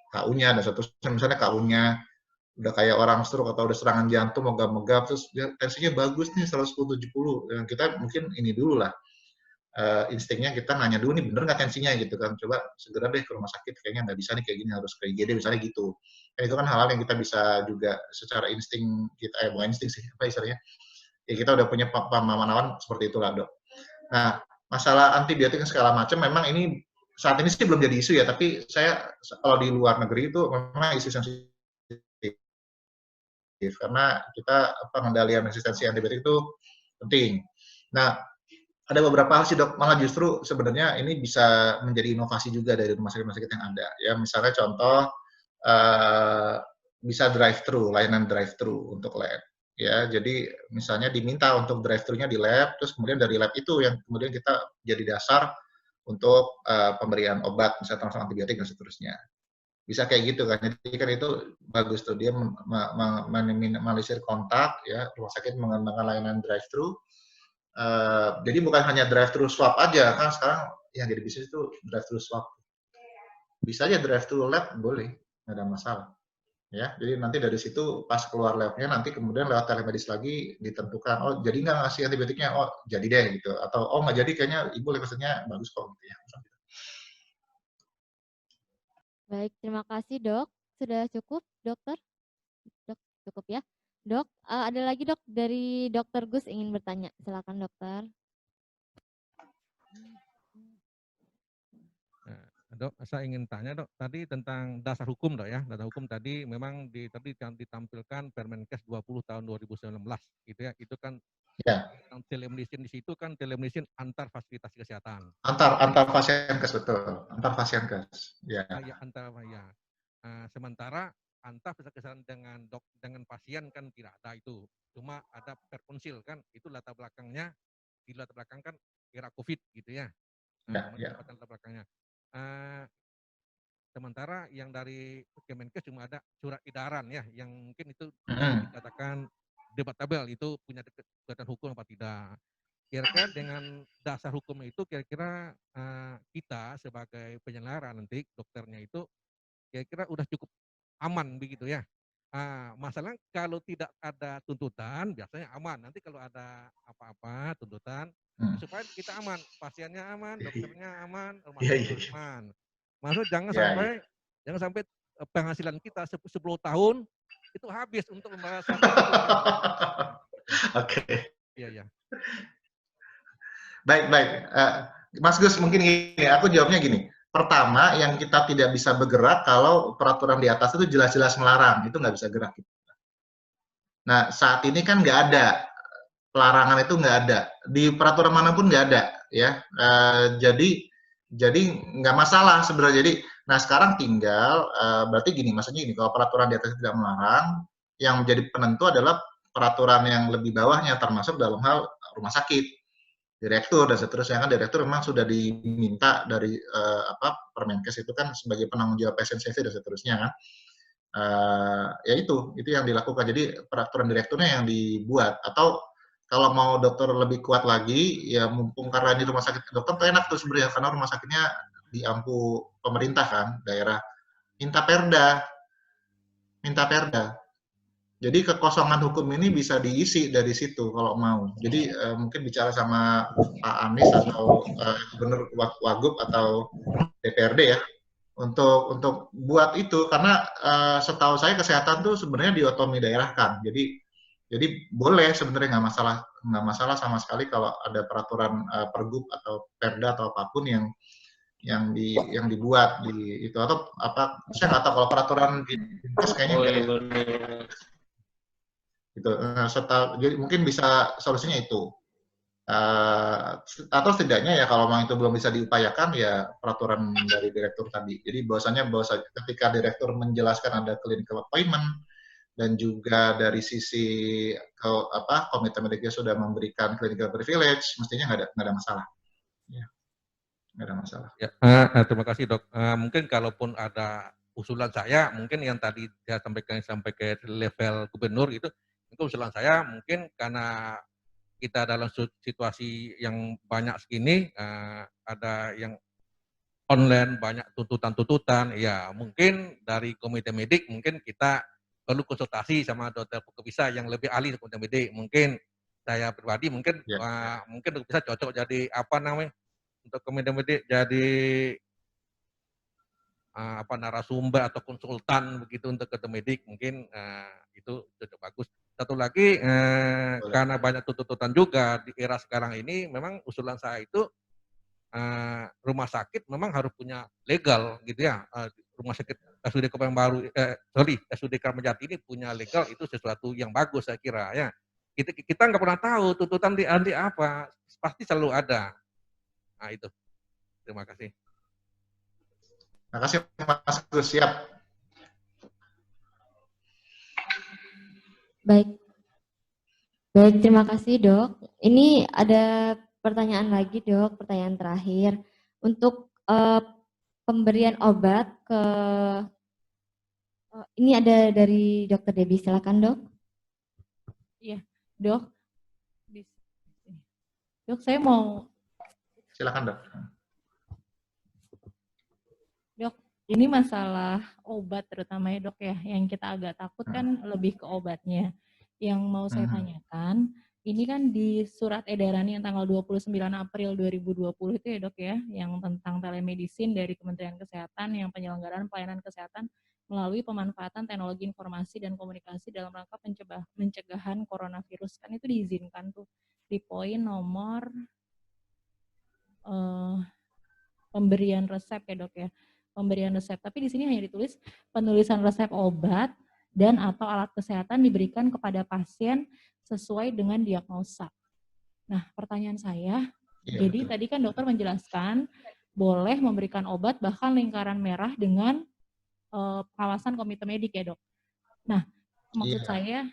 KU-nya, dan satu misalnya KU-nya udah kayak orang stroke atau udah serangan jantung megap-megap, terus tensinya bagus nih 110/70, kita mungkin ini dulu lah instingnya kita nanya dulu nih bener nggak tensinya gitu kan, coba segera deh ke rumah sakit, kayaknya nggak bisa nih kayak gini, harus ke IGD misalnya gitu. Itu kan hal-hal yang kita bisa juga secara insting kita, bukan insting sih, apa istilahnya, ya kita udah punya pemahaman seperti itulah dok. Nah, masalah antibiotik dan segala macam memang ini saat ini sih belum jadi isu ya, tapi saya kalau di luar negeri itu memang isu sensitif. karena kita pengendalian resistensi antibiotik itu penting. Nah, ada beberapa hal sih dok, malah justru sebenarnya ini bisa menjadi inovasi juga dari rumah sakit yang ada. Ya, misalnya contoh bisa drive-thru, layanan drive-thru untuk lab. Ya, jadi misalnya diminta untuk drive-thru-nya di lab, terus kemudian dari lab itu yang kemudian kita jadi dasar untuk pemberian obat, misalnya transfer antibiotik dan seterusnya. Bisa kayak gitu kan, jadi kan itu bagus tuh, dia meminimalisir kontak, ya, rumah sakit mengembangkan layanan drive-thru. Jadi bukan hanya drive-thru swab aja, kan sekarang yang jadi bisnis itu drive-thru swab. Bisa aja drive-thru lab, boleh, nggak ada masalah. Ya, jadi nanti dari situ pas keluar labnya nanti kemudian lewat telemedis lagi ditentukan, oh jadi nggak ngasih antibiotiknya, oh jadi deh gitu, atau oh nggak jadi kayaknya ibu leukemia bagus kok gitu ya. Baik, terima kasih dok. Sudah cukup dokter? Dok, cukup ya. Dok, ada lagi dok dari dokter Gus ingin bertanya. Silakan dokter. Dok, saya ingin tanya dok, tadi tentang dasar hukum dok ya, dasar hukum tadi memang tadi ditampilkan Permenkes 20 tahun 2019 gitu ya, itu kan ya. Telemedicine di situ kan telemedicine antar fasilitas kesehatan. Antar pasienkes betul, antar pasienkes. Ya. Ya antar ya. Sementara antar fasilitas kesehatan dengan pasien kan tidak ada itu, cuma ada perkonsil kan, itu latar belakangnya di latar belakang kan era COVID gitu ya. Latar belakangnya. Sementara yang dari Kemenkes cuma ada surat edaran ya, yang mungkin itu dikatakan debatable, itu punya kekuatan hukum apa tidak. Kira-kira dengan dasar hukum itu kira-kira kita sebagai penyelenggara nanti dokternya itu kira-kira udah cukup aman begitu ya. Masalah kalau tidak ada tuntutan biasanya aman. Nanti kalau ada apa-apa tuntutan supaya kita aman, pasiennya aman, dokternya aman, rumah sakit aman. Maksud jangan sampai penghasilan kita 10 tahun itu habis untuk pembahasan. Oke. Iya. Baik. Mas Gus, mungkin gini, aku jawabnya gini. Pertama, yang kita tidak bisa bergerak kalau peraturan di atas itu jelas-jelas melarang, itu nggak bisa gerak. Nah, saat ini kan nggak ada pelarangan, itu nggak ada di peraturan manapun, nggak ada, ya. Jadi nggak masalah sebenarnya. Jadi, nah sekarang tinggal berarti gini, maksudnya gini, kalau peraturan di atas tidak melarang, yang menjadi penentu adalah peraturan yang lebih bawahnya, termasuk dalam hal rumah sakit, direktur dan seterusnya. Kan direktur memang sudah diminta dari Permenkes itu kan sebagai penanggung jawab patient safety dan seterusnya kan. Ya itu yang dilakukan. Jadi peraturan direkturnya yang dibuat, atau kalau mau dokter lebih kuat lagi, ya mumpung karena ini rumah sakit dokter tuh enak tuh sebenarnya, karena rumah sakitnya diampu pemerintah kan, daerah, minta perda. Jadi kekosongan hukum ini bisa diisi dari situ kalau mau. Jadi mungkin bicara sama Pak Anies atau Gubernur Wagub atau DPRD ya, untuk buat itu, karena setahu saya kesehatan tuh sebenarnya diotomi daerah kan. Jadi boleh sebenarnya, nggak masalah sama sekali kalau ada peraturan pergub atau perda atau apapun yang dibuat di itu, atau apa, saya nggak tahu kalau peraturan di kayaknya gitu. Jadi mungkin bisa solusinya itu, atau setidaknya ya kalau memang itu belum bisa diupayakan ya peraturan dari direktur tadi. Jadi bahwasanya ketika direktur menjelaskan ada clinical appointment dan juga dari sisi komite mediknya sudah memberikan clinical privilege, mestinya nggak ada masalah. Ya, nggak ada masalah. Ya, terima kasih dok. Mungkin kalaupun ada usulan saya, mungkin yang tadi saya sampaikan sampai ke level gubernur itu usulan saya mungkin karena kita dalam situasi yang banyak segini, ada yang online, banyak tuntutan-tuntutan, ya mungkin dari komite medik mungkin kita perlu konsultasi sama dokter bisa yang lebih ahli komite medik. Mungkin saya pribadi mungkin mungkin bisa cocok jadi untuk komite medik jadi narasumber atau konsultan begitu untuk komite medik, mungkin itu cocok bagus. Satu lagi karena banyak tuntutan juga di era sekarang ini, memang usulan saya itu rumah sakit memang harus punya legal gitu ya, rumah sakit RSUD Kramat Jati ini punya legal itu sesuatu yang bagus saya kira ya. Kita nggak pernah tahu tuntutan di apa, pasti selalu ada. Nah itu. Terima kasih. Terima kasih Mas Agus, siap. Baik. Baik, terima kasih Dok. Ini ada pertanyaan lagi Dok, pertanyaan terakhir. Untuk pemberian obat ke, ini ada dari Dr. Debbie, silakan Dok. Iya, Dok. Dok, saya mau... Silakan Dok. Dok, ini masalah obat terutama ya Dok ya, yang kita agak takut kan lebih ke obatnya. Yang mau saya tanyakan, ini kan di surat edaran yang tanggal 29 April 2020 itu ya Dok ya, yang tentang telemedicine dari Kementerian Kesehatan yang penyelenggaraan pelayanan kesehatan melalui pemanfaatan teknologi informasi dan komunikasi dalam rangka pencegahan coronavirus. Kan itu diizinkan tuh di poin nomor pemberian resep ya Dok ya, pemberian resep. Tapi di sini hanya ditulis penulisan resep obat dan atau alat kesehatan diberikan kepada pasien sesuai dengan diagnosa. Nah, pertanyaan saya, jadi betul. Tadi kan dokter menjelaskan boleh memberikan obat bahkan lingkaran merah dengan pengawasan komite medik ya Dok. Nah, maksud saya,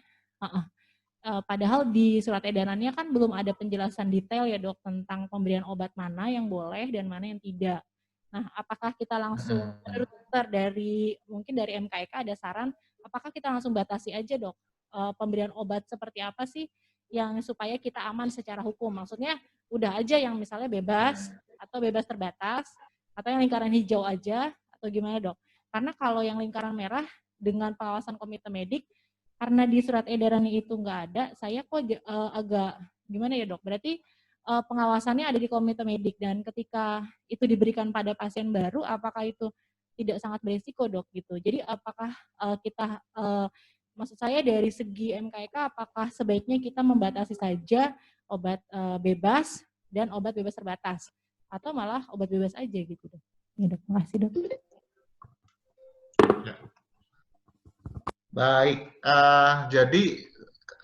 padahal di surat edarannya kan belum ada penjelasan detail ya Dok tentang pemberian obat mana yang boleh dan mana yang tidak. Nah, apakah kita langsung, menurut dokter mungkin dari MKEK ada saran, apakah kita langsung batasi aja Dok, pemberian obat seperti apa sih yang supaya kita aman secara hukum? Maksudnya udah aja yang misalnya bebas atau bebas terbatas atau yang lingkaran hijau aja atau gimana Dok? Karena kalau yang lingkaran merah dengan pengawasan komite medik, karena di surat edarannya itu nggak ada, saya kok agak gimana ya Dok? Berarti pengawasannya ada di komite medik dan ketika itu diberikan pada pasien baru, apakah itu tidak sangat beresiko Dok gitu? Jadi apakah kita maksud saya dari segi MKEK apakah sebaiknya kita membatasi saja obat bebas dan obat bebas terbatas atau malah obat bebas aja gitu Dok? Ya Dok, makasih Dok. Ya. Baik, jadi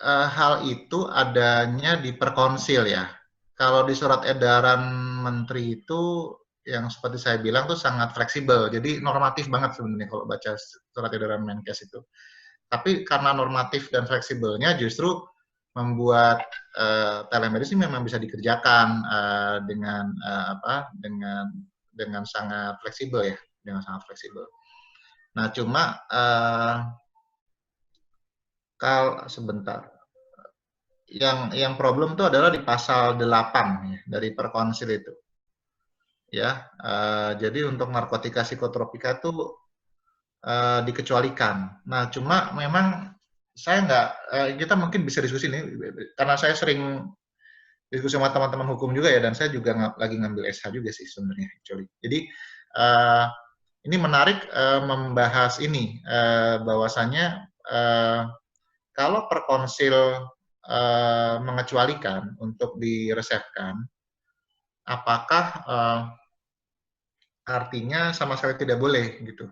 hal itu adanya di Perkonsil ya. Kalau di surat edaran Menteri itu yang seperti saya bilang tuh sangat fleksibel, jadi normatif banget sebenarnya kalau baca surat edaran Menkes itu. Tapi karena normatif dan fleksibelnya justru membuat telemedicine memang bisa dikerjakan dengan sangat fleksibel ya, dengan sangat fleksibel. Nah cuma kalau sebentar, yang problem itu adalah di pasal 8 ya, dari Perkonsil itu. Ya, jadi untuk narkotika psikotropika itu dikecualikan. Nah, cuma memang saya nggak, kita mungkin bisa diskusi ini, karena saya sering diskusi sama teman-teman hukum juga ya, dan saya juga lagi ngambil SH juga sih sebenarnya. Jadi ini menarik membahas ini, bahwasannya kalau Perkonsil mengecualikan untuk diresepkan, apakah artinya sama sekali tidak boleh gitu?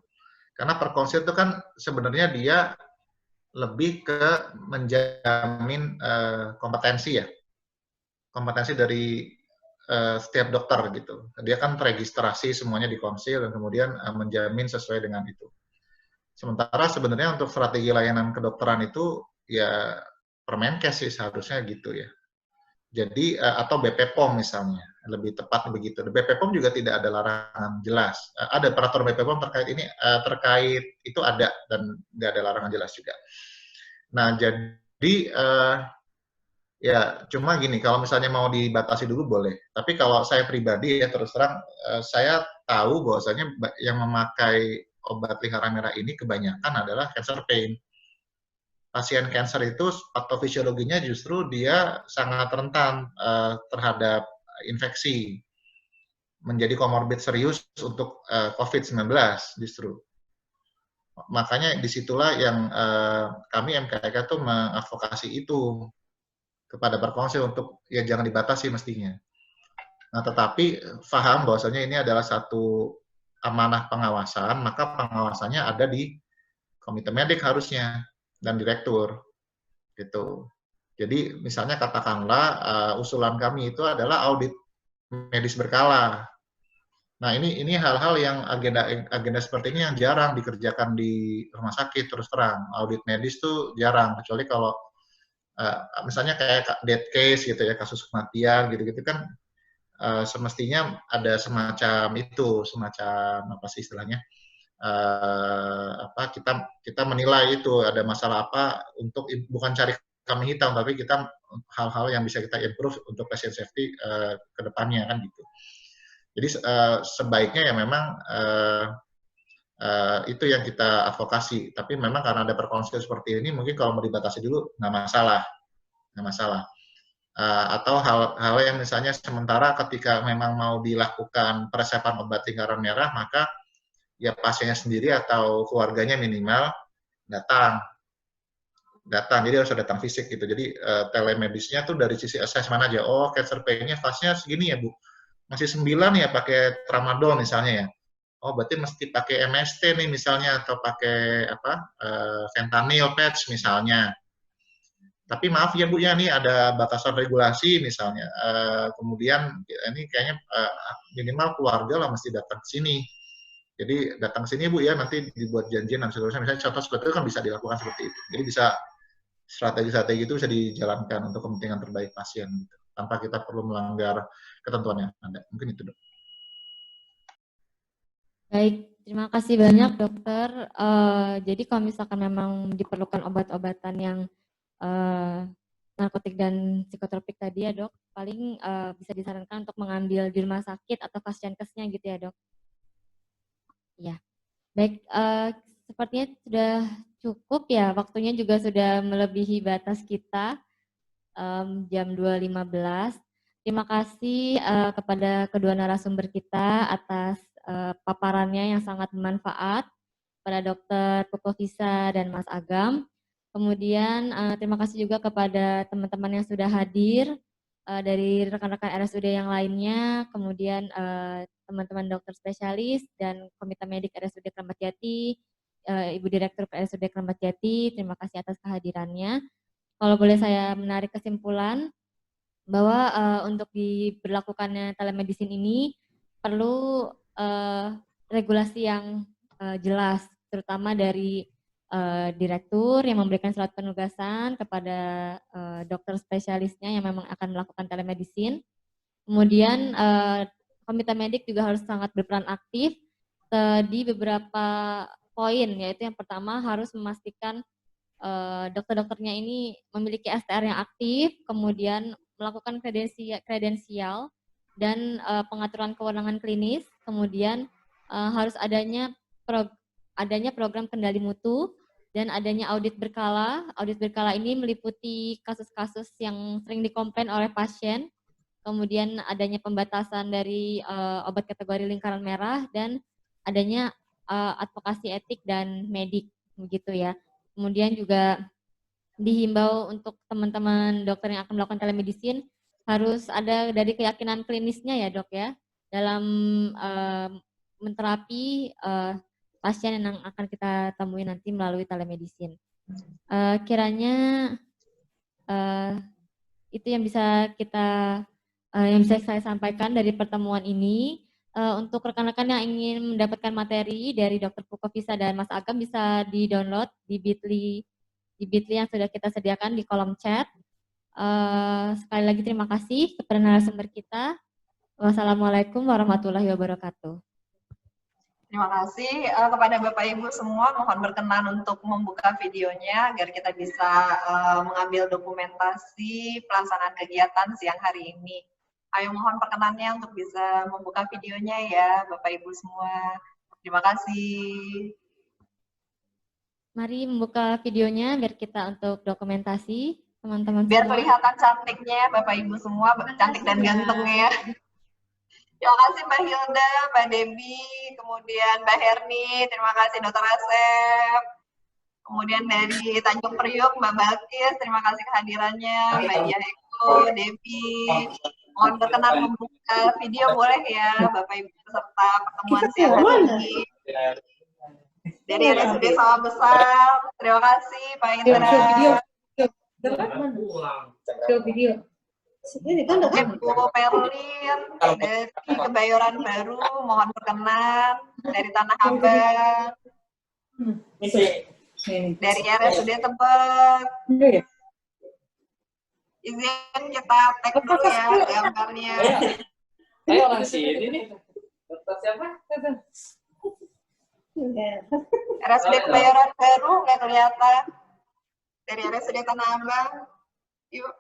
Karena Perkonsil itu kan sebenarnya dia lebih ke menjamin kompetensi ya, kompetensi dari setiap dokter gitu. Dia kan teregistrasi semuanya di konsil dan kemudian menjamin sesuai dengan itu. Sementara sebenarnya untuk strategi layanan kedokteran itu ya Permenkes sih seharusnya gitu ya. Jadi atau BPOM misalnya, lebih tepat begitu. BPOM juga tidak ada larangan jelas. Ada peraturan BPOM terkait ini, terkait itu ada dan tidak ada larangan jelas juga. Nah jadi ya cuma gini, kalau misalnya mau dibatasi dulu boleh. Tapi kalau saya pribadi ya terus terang, saya tahu bahwasanya yang memakai obat lingkaran merah ini kebanyakan adalah cancer pain. Pasien kanker itu patofisiologinya justru dia sangat rentan terhadap infeksi, menjadi komorbid serius untuk COVID-19 justru. Makanya disitulah yang kami MKEK itu mengadvokasi itu kepada Perkonsil untuk ya jangan dibatasi mestinya. Nah tetapi paham bahwasanya ini adalah satu amanah pengawasan, maka pengawasannya ada di komite medik harusnya dan direktur gitu. Jadi misalnya katakanlah usulan kami itu adalah audit medis berkala. Nah ini hal-hal yang agenda seperti ini yang jarang dikerjakan di rumah sakit, terus terang. Audit medis tuh jarang, kecuali kalau misalnya kayak death case gitu ya, kasus kematian gitu-gitu kan semestinya ada semacam apa sih istilahnya, kita menilai itu ada masalah apa untuk bukan cari kambing hitam, tapi kita hal-hal yang bisa kita improve untuk patient safety ke depannya kan gitu. Jadi sebaiknya ya memang itu yang kita advokasi. Tapi memang karena ada perkonsiliasi seperti ini, mungkin kalau mau dibatasi dulu nggak masalah. Atau hal yang misalnya sementara ketika memang mau dilakukan peresepan obat lingkaran merah, maka ya pasiennya sendiri atau keluarganya minimal datang. Jadi harus datang fisik gitu. Jadi telemedisnya tuh dari sisi assessment aja. Oh, cancer pain-nya fase-nya segini ya, Bu. Masih 9 ya pakai tramadol misalnya ya. Oh, berarti mesti pakai MST nih misalnya, atau pakai fentanyl patch misalnya. Tapi maaf ya Bu ya, nih ada batasan regulasi misalnya. Kemudian ini kayaknya minimal keluarga lah mesti datang ke sini. Jadi datang ke sini Bu ya, nanti dibuat janjian dan seterusnya. Misalnya contoh seperti itu kan bisa dilakukan seperti itu. Jadi bisa strategi-strategi itu bisa dijalankan untuk kepentingan terbaik pasien gitu, tanpa kita perlu melanggar ketentuan yang ada. Mungkin itu Dok. Baik, terima kasih banyak dokter. Jadi kalau misalkan memang diperlukan obat-obatan yang narkotik dan psikotropik tadi ya dok, paling bisa disarankan untuk mengambil di rumah sakit atau fasienkesnya gitu ya dok. Ya, baik. Sepertinya sudah cukup ya, waktunya juga sudah melebihi batas kita, jam 2.15. Terima kasih kepada kedua narasumber kita atas paparannya yang sangat bermanfaat, pada Dr. Pukofisa dan Mas Agam. Kemudian terima kasih juga kepada teman-teman yang sudah hadir dari rekan-rekan RSUD yang lainnya, kemudian teman-teman dokter spesialis dan komite medik RSUD Kramat Jati, Ibu Direktur RSUD Kramat Jati, terima kasih atas kehadirannya. Kalau boleh saya menarik kesimpulan bahwa untuk diberlakukannya telemedicine ini perlu regulasi yang jelas, terutama dari direktur yang memberikan surat penugasan kepada dokter spesialisnya yang memang akan melakukan telemedicine. Kemudian komite medik juga harus sangat berperan aktif di beberapa poin, yaitu yang pertama harus memastikan dokter-dokternya ini memiliki STR yang aktif, kemudian melakukan kredensial dan pengaturan kewenangan klinis, kemudian harus adanya program kendali mutu dan adanya audit berkala. Audit berkala ini meliputi kasus-kasus yang sering dikomplain oleh pasien, kemudian adanya pembatasan dari obat kategori lingkaran merah dan adanya advokasi etik dan medik, begitu ya. Kemudian juga dihimbau untuk teman-teman dokter yang akan melakukan telemedicine harus ada dari keyakinan klinisnya ya dok ya, dalam menterapi pasien yang akan kita temui nanti melalui telemedicine. Kiranya itu yang bisa saya sampaikan dari pertemuan ini. Untuk rekan-rekan yang ingin mendapatkan materi dari Dr. Pukofisa dan Mas Agam bisa di-download di Bitly yang sudah kita sediakan di kolom chat. Sekali lagi terima kasih kepada narasumber kita. Wassalamualaikum warahmatullahi wabarakatuh. Terima kasih kepada Bapak Ibu semua, mohon berkenan untuk membuka videonya agar kita bisa mengambil dokumentasi pelaksanaan kegiatan siang hari ini. Ayo mohon perkenannya untuk bisa membuka videonya ya Bapak Ibu semua. Terima kasih. Mari membuka videonya biar kita untuk dokumentasi teman-teman biar semua. Kelihatan cantiknya Bapak Ibu semua, cantik dan gantengnya. Terima kasih Mbak Hilda, Mbak Debbie, kemudian Mbak Herni, terima kasih Dr. Asep. Kemudian dari Tanjung Priok, Mbak Balkis, terima kasih kehadirannya, Mbak Diah Eko, Debbie, Mohon berkenan membuka video boleh ya, Bapak Ibu peserta pertemuan siang ini. Dari RSUD Sawah Besar, terima kasih Pak Indra. Show video. Ini kan Bu Perlin dari Kebayoran Baru, mohon berkenan. Dari Tanah Abang, dari RSUD Tebet. Izin kita tag dulu ya gambarnya. Saya orang sini nih. Dokter siapa? RSUD Kebayoran Baru nggak kelihatan. Dari RSUD Tanah Abang. Yuk,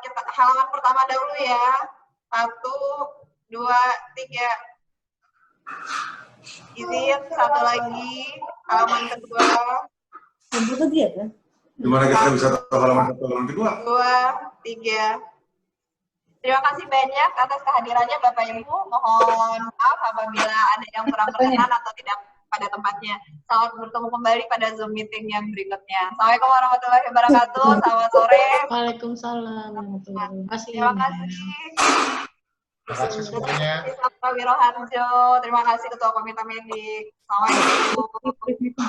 kita halaman pertama dahulu ya. 1, 2, 3. Izin, satu lagi. Halaman kedua. Gimana kita bisa tahu halaman kedua? 2, 3. Terima kasih banyak atas kehadirannya Bapak Ibu. Mohon maaf apabila ada yang kurang berkenan atau tidak pada tempatnya. Selamat bertemu kembali pada Zoom meeting yang berikutnya. Assalamualaikum warahmatullahi wabarakatuh. Selamat sore. Waalaikumsalam. Terima kasih. Terima kasih. Terima kasih semuanya. Terima kasih Wiroharjo. Terima kasih Ketua Komite Medik. Assalamualaikum.